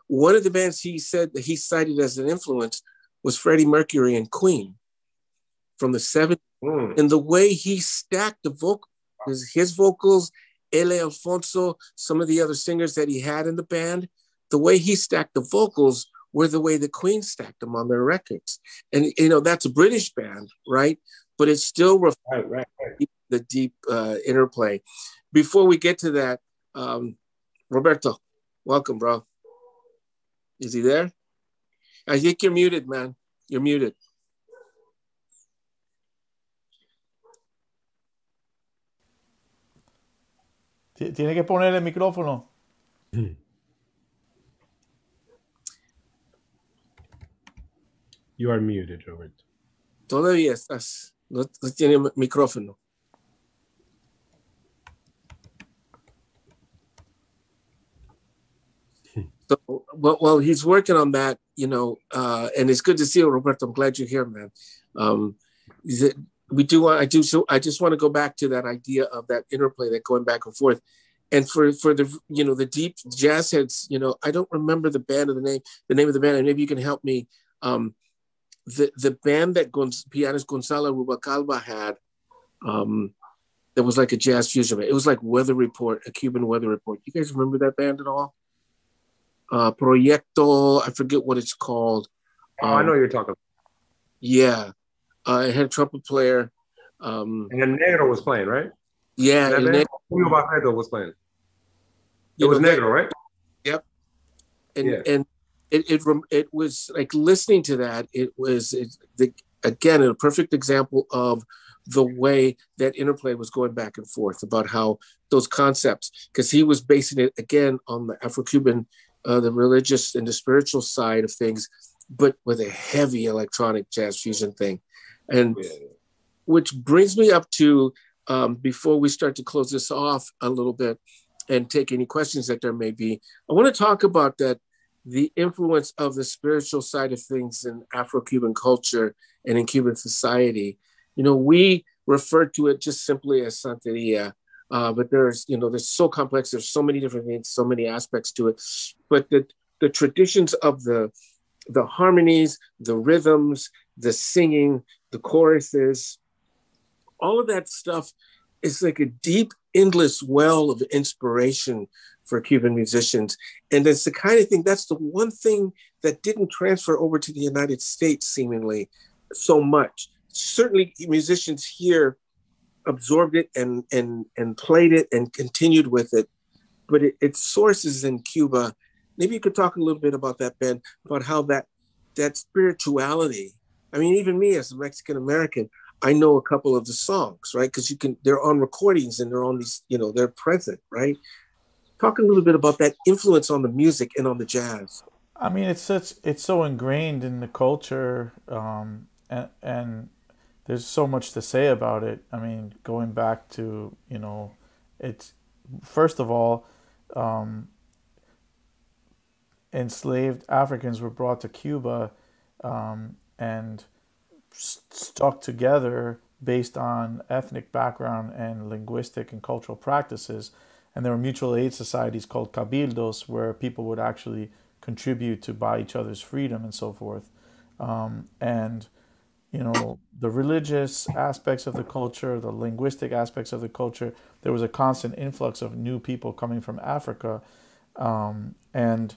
one of the bands he said that he cited as an influence was Freddie Mercury and Queen from the 70s. And the way he stacked the vocals, his vocals, Ele Alfonso, some of the other singers that he had in the band, the way he stacked the vocals were the way the Queen stacked them on their records. And, you know, that's a British band, right? But it's still reflects the deep interplay. Before we get to that, Roberto, welcome, bro. Is he there? I think you're muted, man. You're muted. Tiene que poner el micrófono. You are muted, Robert. Todavía estás. No tiene micrófono. So, well, he's working on that, you know, and it's good to see you, Roberto. I'm glad you're here, man. I just want to go back to that idea of that interplay, that going back and forth. And for the, you know, the deep jazz heads, you know, I don't remember the name of the band, and maybe you can help me. The band that pianist Gonzalo Rubalcaba had, that was like a jazz fusion band. It was like Weather Report, a Cuban Weather Report. You guys remember that band at all? Proyecto, I forget what it's called. I know you're talking. Yeah, it had a trumpet player. And Negro was playing, right? Yeah, Julio Barreto was playing. It was Negro, right? Yep. And it was like listening to that. It was again a perfect example of the way that interplay was going back and forth about how those concepts, because he was basing it again on the Afro-Cuban, the religious and the spiritual side of things, but with a heavy electronic jazz fusion thing. And which brings me up to, before we start to close this off a little bit and take any questions that there may be, I want to talk about that the influence of the spiritual side of things in Afro-Cuban culture and in Cuban society. You know, we refer to it just simply as Santeria, but there's, you know, there's so complex, there's so many different things, so many aspects to it. But the traditions of the harmonies, the rhythms, the singing, the choruses, all of that stuff is like a deep, endless well of inspiration for Cuban musicians. And it's the kind of thing, that's the one thing that didn't transfer over to the United States seemingly so much. Certainly musicians here absorbed it and played it and continued with it, but its sources in Cuba. Maybe you could talk a little bit about that, Ben, about how that spirituality, I mean, even me as a Mexican American, I know a couple of the songs, right? Because they're on recordings and they're on these, you know, they're present, right? Talk a little bit about that influence on the music and on the jazz. I mean, it's so ingrained in the culture, and there's so much to say about it. I mean, going back to, you know, it's first of all, enslaved Africans were brought to Cuba, and stuck together based on ethnic background and linguistic and cultural practices. And there were mutual aid societies called cabildos where people would actually contribute to buy each other's freedom and so forth. And, you know, the religious aspects of the culture, the linguistic aspects of the culture, there was a constant influx of new people coming from Africa. And,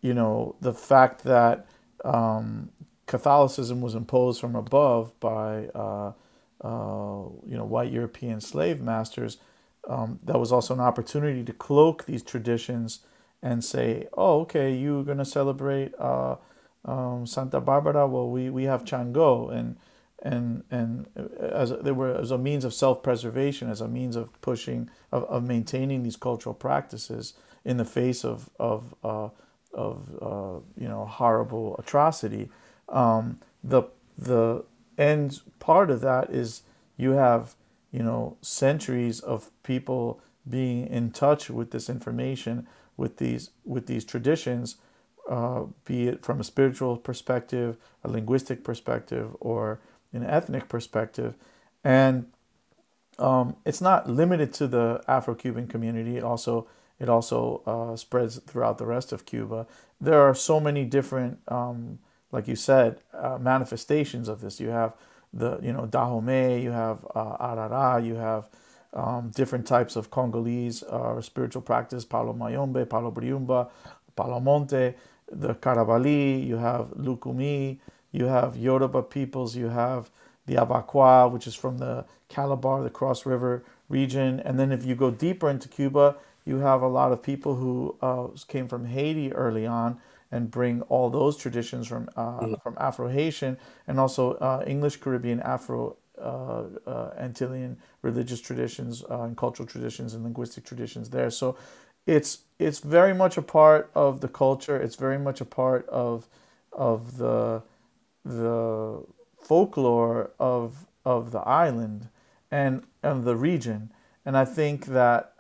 you know, the fact that Catholicism was imposed from above by, you know, white European slave masters, that was also an opportunity to cloak these traditions and say, oh, okay, you're going to celebrate Santa Barbara. Well, we have Chango, and as a means of self-preservation, as a means of pushing, of maintaining these cultural practices in the face of you know, horrible atrocity. The end part of that is you have, you know, centuries of people being in touch with this information, with these traditions, be it from a spiritual perspective, a linguistic perspective, or an ethnic perspective. And it's not limited to the Afro-Cuban community. It also spreads throughout the rest of Cuba. There are so many different, like you said, manifestations of this. You have you know, Dahomey, you have Arara, you have different types of Congolese spiritual practice, Palo Mayombe, Palo Briumba, Palo Monte, the Karabali, you have Lukumi, you have Yoruba peoples, you have the Abakwa, which is from the Calabar, the Cross River region. And then if you go deeper into Cuba, you have a lot of people who came from Haiti early on and bring all those traditions from Afro-Haitian and also English Caribbean Afro Antillean religious traditions and cultural traditions and linguistic traditions there. So it's very much a part of the culture. It's very much a part of the folklore of the island and the region. And I think that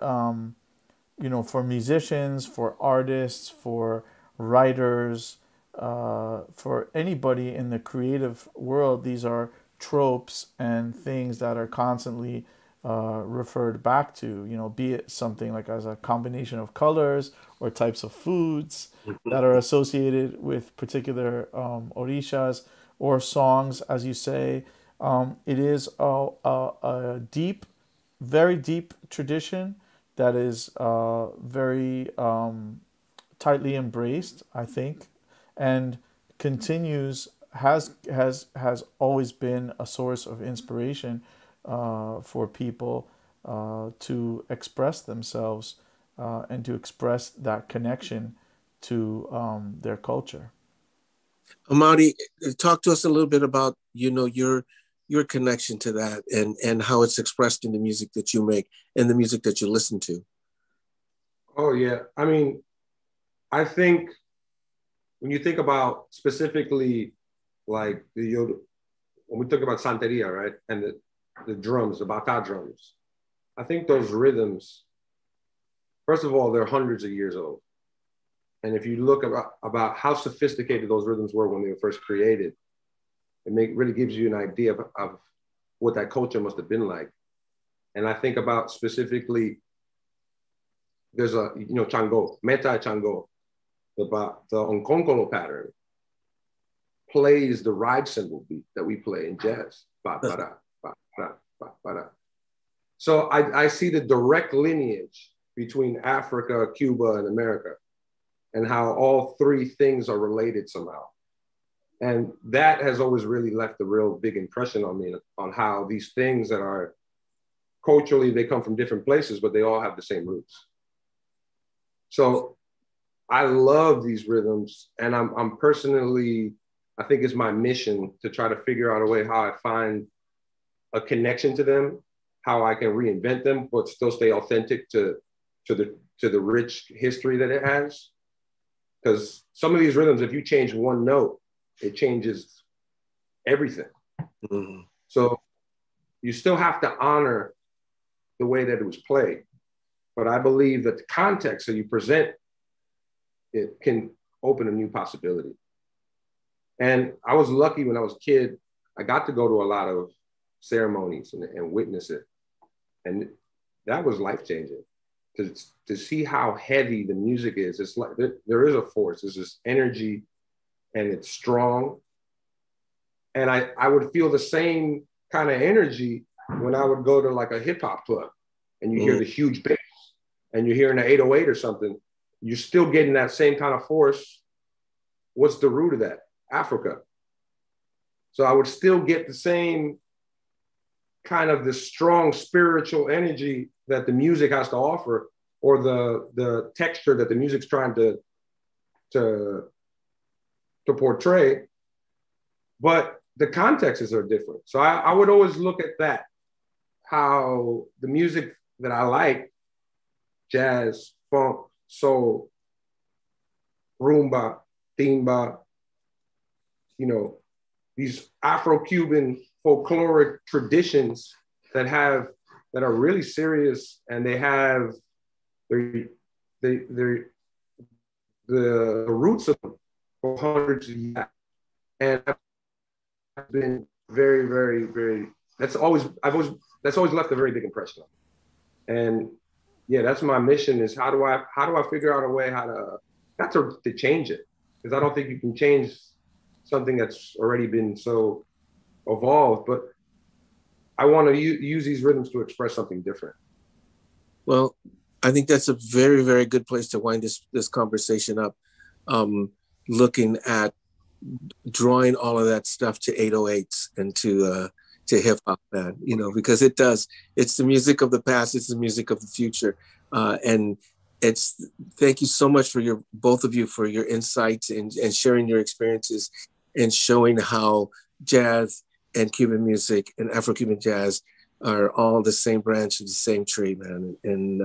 you know, for musicians, for artists, for writers, for anybody in the creative world, these are tropes and things that are constantly referred back to, you know, be it something like as a combination of colors or types of foods that are associated with particular orishas or songs, as you say. It is a deep, very deep tradition that is very tightly embraced, I think, and has always been a source of inspiration for people to express themselves and to express that connection to their culture. Amaury, talk to us a little bit about, you know, your connection to that and how it's expressed in the music that you make and the music that you listen to. Oh yeah, I mean, I think when you think about specifically like when we talk about Santeria, right, and the drums, the bata drums, I think those rhythms, first of all, they're hundreds of years old. And if you look about how sophisticated those rhythms were when they were first created, it really gives you an idea of what that culture must have been like. And I think about specifically, there's a, chango, meta chango, the onkonkolo pattern plays the ride cymbal beat that we play in jazz. Ba, ba, da, ba, ba, ba, ba, da. So I see the direct lineage between Africa, Cuba, and America, and how all three things are related somehow. And that has always really left a real big impression on me on how these things that are culturally, they come from different places, but they all have the same roots. So I love these rhythms, and I'm personally, I think it's my mission to try to figure out a way how I find a connection to them, how I can reinvent them, but still stay authentic to the rich history that it has. Because some of these rhythms, if you change one note, it changes everything. Mm-hmm. So you still have to honor the way that it was played. But I believe that the context that you present, it can open a new possibility. And I was lucky when I was a kid, I got to go to a lot of ceremonies and witness it. And that was life-changing. To see how heavy the music is. It's like there is a force, there's this energy, and it's strong. And I would feel the same kind of energy when I would go to like a hip hop club and you hear the huge bass and you're hearing an 808 or something, you're still getting that same kind of force. What's the root of that? Africa. So I would still get the same kind of this strong spiritual energy that the music has to offer, or the texture that the music's trying to portray, but the contexts are different. So I would always look at that, how the music that I like, jazz, funk, soul, rumba, timba, these Afro-Cuban folkloric traditions that are really serious, and they have the roots of them for hundreds of years. And I've been very, very, very, that's always left a very big impression on me. And yeah, that's my mission, is how do I figure out a way not to change it, because I don't think you can change something that's already been so evolved, but I want to use these rhythms to express something different. Well, I think that's a very, very good place to wind this conversation up. Looking at drawing all of that stuff to 808s and to hip hop, man, because it's the music of the past, it's the music of the future. And thank you so much for both of you for your insights and sharing your experiences and showing how jazz and Cuban music and Afro-Cuban jazz are all the same branch of the same tree, man. And,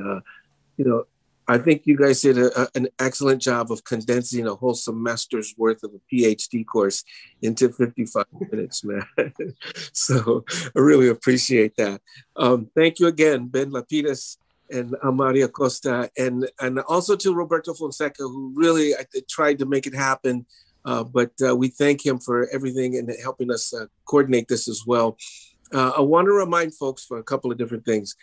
I think you guys did an excellent job of condensing a whole semester's worth of a PhD course into 55 minutes, man. So I really appreciate that. Thank you again, Ben Lapidus and Amaury Acosta, and also to Roberto Fonseca, who really tried to make it happen. But we thank him for everything and helping us coordinate this as well. I want to remind folks for a couple of different things.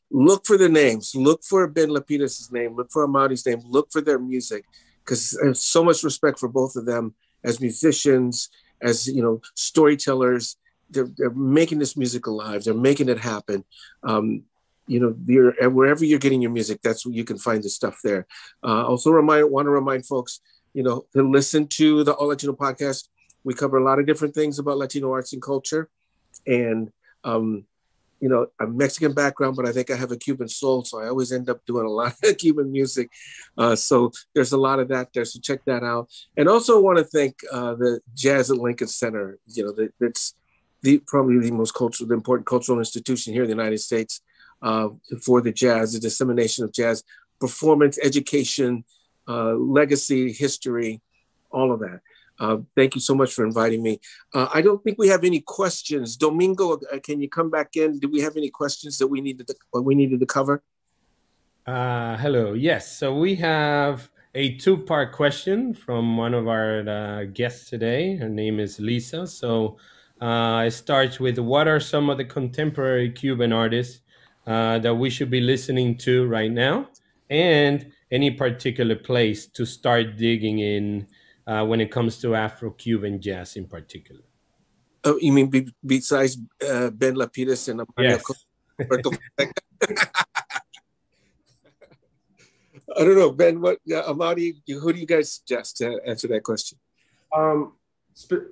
Look for the names. Look for Ben Lapidus' name. Look for Amaury's name. Look for their music, because I have so much respect for both of them as musicians, as storytellers. They're making this music alive. They're making it happen. Wherever you're getting your music, that's where you can find the stuff there. Also want to remind folks, to listen to the Alt.Latino podcast. We cover a lot of different things about Latino arts and culture. And, I'm Mexican background, but I think I have a Cuban soul. So I always end up doing a lot of Cuban music. So there's a lot of that there. So check that out. And also want to thank the Jazz at Lincoln Center. That's probably the most important cultural institution here in the United States for the jazz, the dissemination of jazz, performance, education, legacy, history, all of that. Thank you so much for inviting me. I don't think we have any questions. Domingo, can you come back in? Do we have any questions that we needed to cover? Hello. Yes. So we have a two-part question from one of our guests today. Her name is Lisa. So it starts with, what are some of the contemporary Cuban artists that we should be listening to right now? And any particular place to start digging in when it comes to Afro-Cuban jazz in particular? Oh, you mean besides Ben Lapidus and Amaury Yes. Acosta? I don't know, Ben. Amaury, who do you guys suggest to answer that question?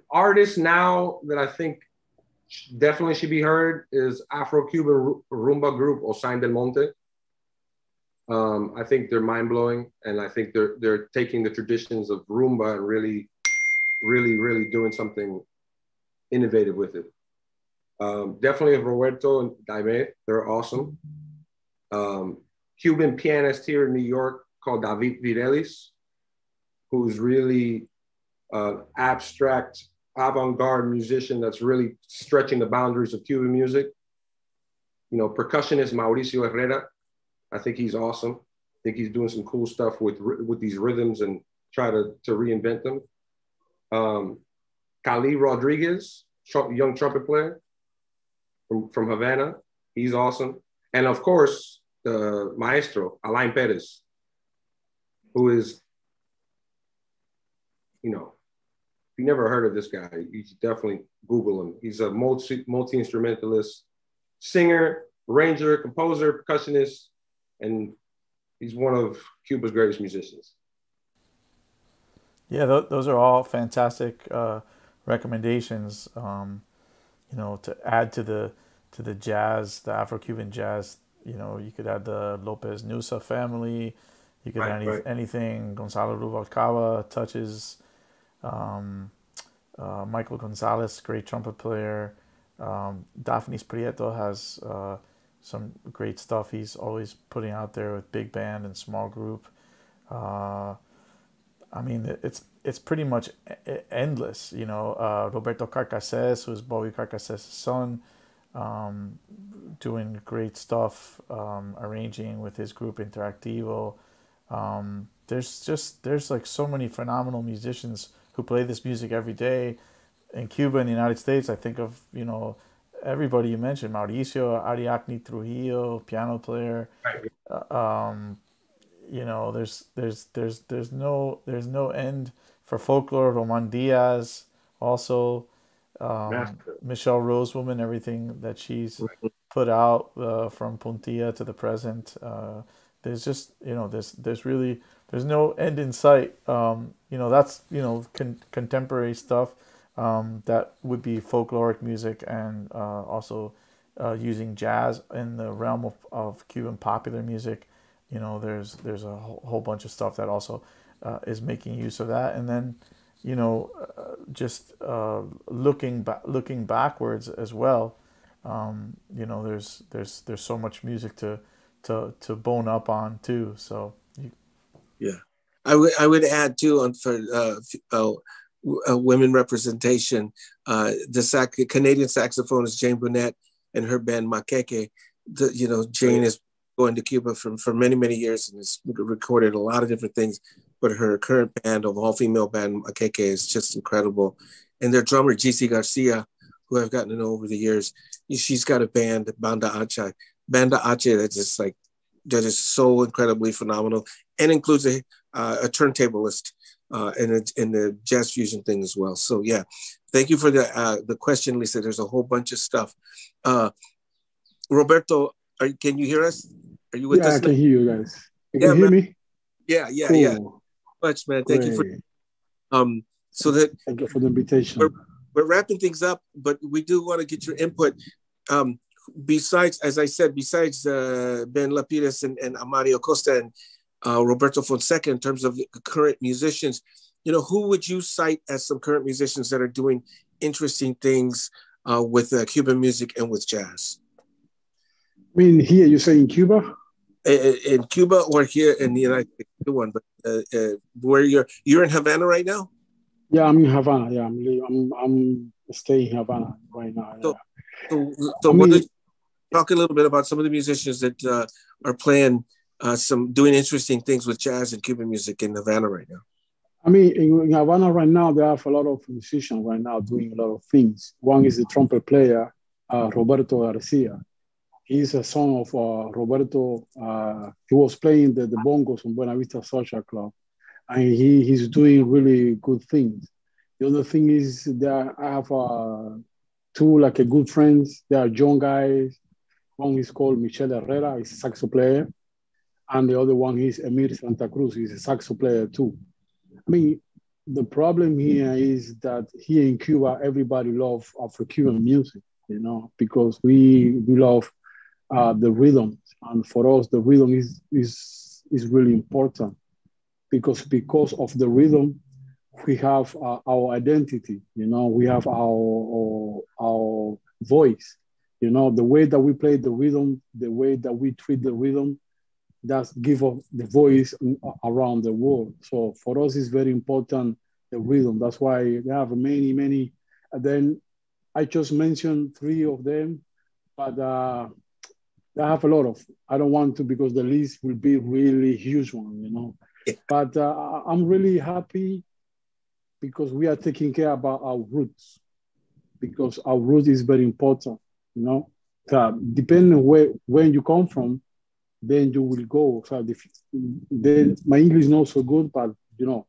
Artists now that I think definitely should be heard is Afro-Cuban rumba group Osain del Monte. I think they're mind-blowing, and I think they're taking the traditions of rumba and really doing something innovative with it. Definitely Roberto and Daime, they're awesome. Cuban pianist here in New York called David Virelis, who's really abstract, avant-garde musician that's really stretching the boundaries of Cuban music. You know, percussionist Mauricio Herrera, I think he's awesome. I think he's doing some cool stuff with these rhythms and try to reinvent them. Cali Rodriguez, young trumpet player from Havana, he's awesome. And of course, the maestro, Alain Perez, who is, you know, if you never heard of this guy, you should definitely Google him. He's a multi-instrumentalist, singer, arranger, composer, percussionist, and he's one of Cuba's greatest musicians. Yeah, those are all fantastic recommendations. You know, to add to the jazz, the Afro-Cuban jazz. You know, you could add the Lopez Nusa family. You could add anything. Gonzalo Rubalcaba touches. Michael Gonzalez, great trumpet player. Daphnis Prieto has some great stuff he's always putting out there with big band and small group. I mean, it's pretty much endless, you know. Roberto Carcassés, who's Bobby Carcassés' son, doing great stuff, arranging with his group Interactivo. There's like so many phenomenal musicians who play this music every day. In Cuba and the United States, I think of, you know, everybody you mentioned, Mauricio Ariadne Trujillo, piano player. You know, there's no end for folklore. Roman Diaz, also Michelle Rosewoman, everything that she's put out from Puntilla to the present. There's just, you know, there's no end in sight. You know, that's, you know, contemporary stuff that would be folkloric music, and also using jazz in the realm of Cuban popular music. You know, there's a whole bunch of stuff that also is making use of that. And then, you know, just looking backwards as well. You know, there's so much music to bone up on too. So yeah, I would add too for women representation. The Canadian saxophonist Jane Burnett and her band Maqueque. You know, Jane is going to Cuba for many years and has recorded a lot of different things. But her current band, of all-female band, Maqueque, is just incredible. And their drummer, Gisi Garcia, who I've gotten to know over the years, she's got a band, Banda Acha. Banda Acha, that is so incredibly phenomenal, and includes a turntablist and the jazz fusion thing as well. So yeah, thank you for the question, Lisa. There's a whole bunch of stuff. Roberto, can you hear us? Are you with us? Yeah, I can hear you guys. Can you hear me? Yeah, cool. Yeah. Much, man. Thank you for so that thank you for the invitation. We're wrapping things up, but we do want to get your input. Besides, as I said, besides Ben Lapidus and Amaury Acosta and Roberto Fonseca, in terms of current musicians, you know, who would you cite as some current musicians that are doing interesting things with Cuban music and with jazz? I mean, here you say in Cuba? In Cuba or here in the United States, but where you're in Havana right now? Yeah, I'm in Havana. Yeah, I'm staying in Havana right now. So talk a little bit about some of the musicians that are playing some doing interesting things with jazz and Cuban music in Havana right now? I mean, in Havana right now, there are a lot of musicians right now doing a lot of things. One is the trumpet player, Roberto Garcia. He's a son of Roberto. He was playing the bongos on Buena Vista Social Club, and he's doing really good things. The other thing is that I have two like a good friends. They are young guys. One is called Michel Herrera, he's a saxo player, and the other one is Emir Santa Cruz, he's a saxo player too. I mean, the problem here is that here in Cuba, everybody loves Afro-Cuban music, you know, because we love the rhythm, and for us, the rhythm is really important because of the rhythm, we have our identity, you know, we have our voice, you know, the way that we play the rhythm, the way that we treat the rhythm, that give us the voice around the world. So for us, it's very important, the rhythm. That's why they have many. And then I just mentioned three of them, but I have a lot of. I don't want to because the list will be really huge one, you know. But I'm really happy because we are taking care about our roots, because our roots is very important, you know. Depending on when you come from, then you will go. So then my English is not so good, but you know,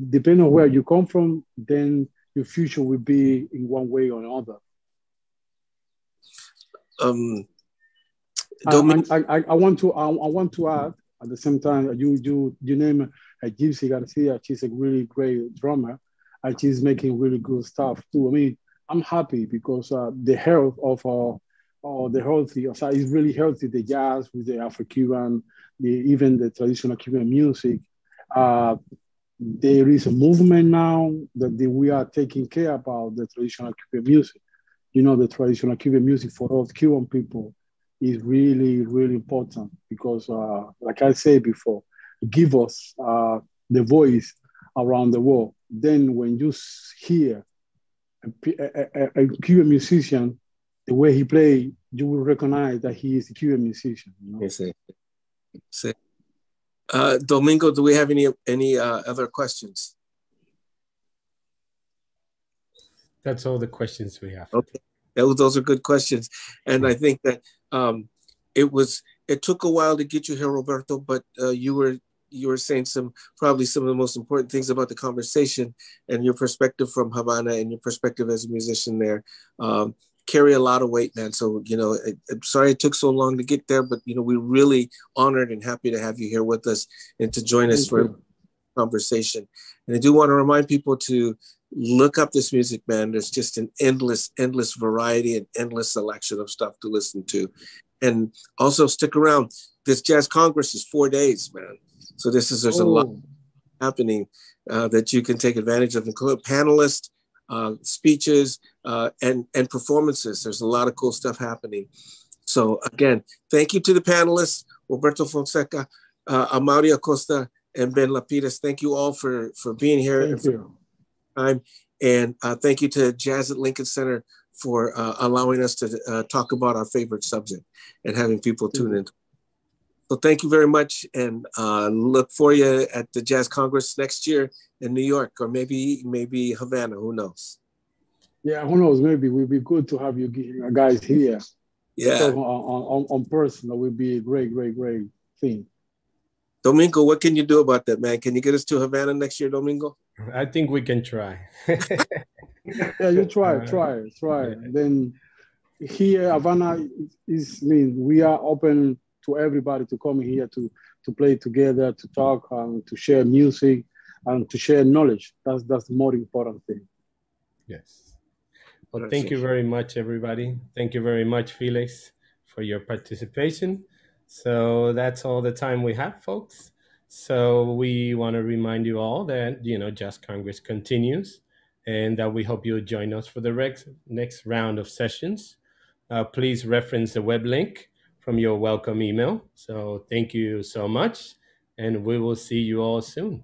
depending on where you come from, then your future will be in one way or another. I want to add at the same time, you name Gypsy Garcia. She's a really great drummer, and she's making really good stuff too. I mean, I'm happy because the health of the healthy, so it's really healthy. The jazz with the Afro-Cuban, even the traditional Cuban music. There is a movement now that we are taking care about the traditional Cuban music. You know, the traditional Cuban music for us Cuban people is really, really important because, like I said before, give us the voice around the world. Then when you hear a Cuban musician, the way he plays, you will recognize that he is a Cuban musician. You know? Yes, Domingo, do we have any other questions? That's all the questions we have. Okay, those are good questions, and I think that it took a while to get you here, Roberto, but you were saying probably some of the most important things about the conversation and your perspective from Havana and your perspective as a musician there. Carry a lot of weight, man. So, you know, I'm sorry it took so long to get there, but, you know, we're really honored and happy to have you here with us and to join us for a conversation. And I do want to remind people to look up this music, man. There's just an endless variety and endless selection of stuff to listen to. And also stick around. This Jazz Congress is 4 days, man. So there's a lot happening that you can take advantage of, including panelists, speeches, and performances. There's a lot of cool stuff happening. So again, thank you to the panelists, Roberto Fonseca, Amaury Acosta, and Ben Lapidus. Thank you all for being here. Thank you. And thank you to Jazz at Lincoln Center for allowing us to talk about our favorite subject and having people tune in. So thank you very much, and look for you at the Jazz Congress next year in New York, or maybe Havana, who knows? Yeah, who knows? Maybe it would be good to have you guys here. Yeah. So on person, that would be a great thing. Domingo, what can you do about that, man? Can you get us to Havana next year, Domingo? I think we can try. Yeah, you try. Yeah. Then here, Havana we are open to everybody to come here to play together, to talk, to share music, and to share knowledge. That's the more important thing. Yes. Well, thank you very much, everybody. Thank you very much, Felix, for your participation. So that's all the time we have, folks. So we want to remind you all that, Jazz Congress continues, and that we hope you'll join us for the next round of sessions. Please reference the web link from your welcome email. So thank you so much, and we will see you all soon.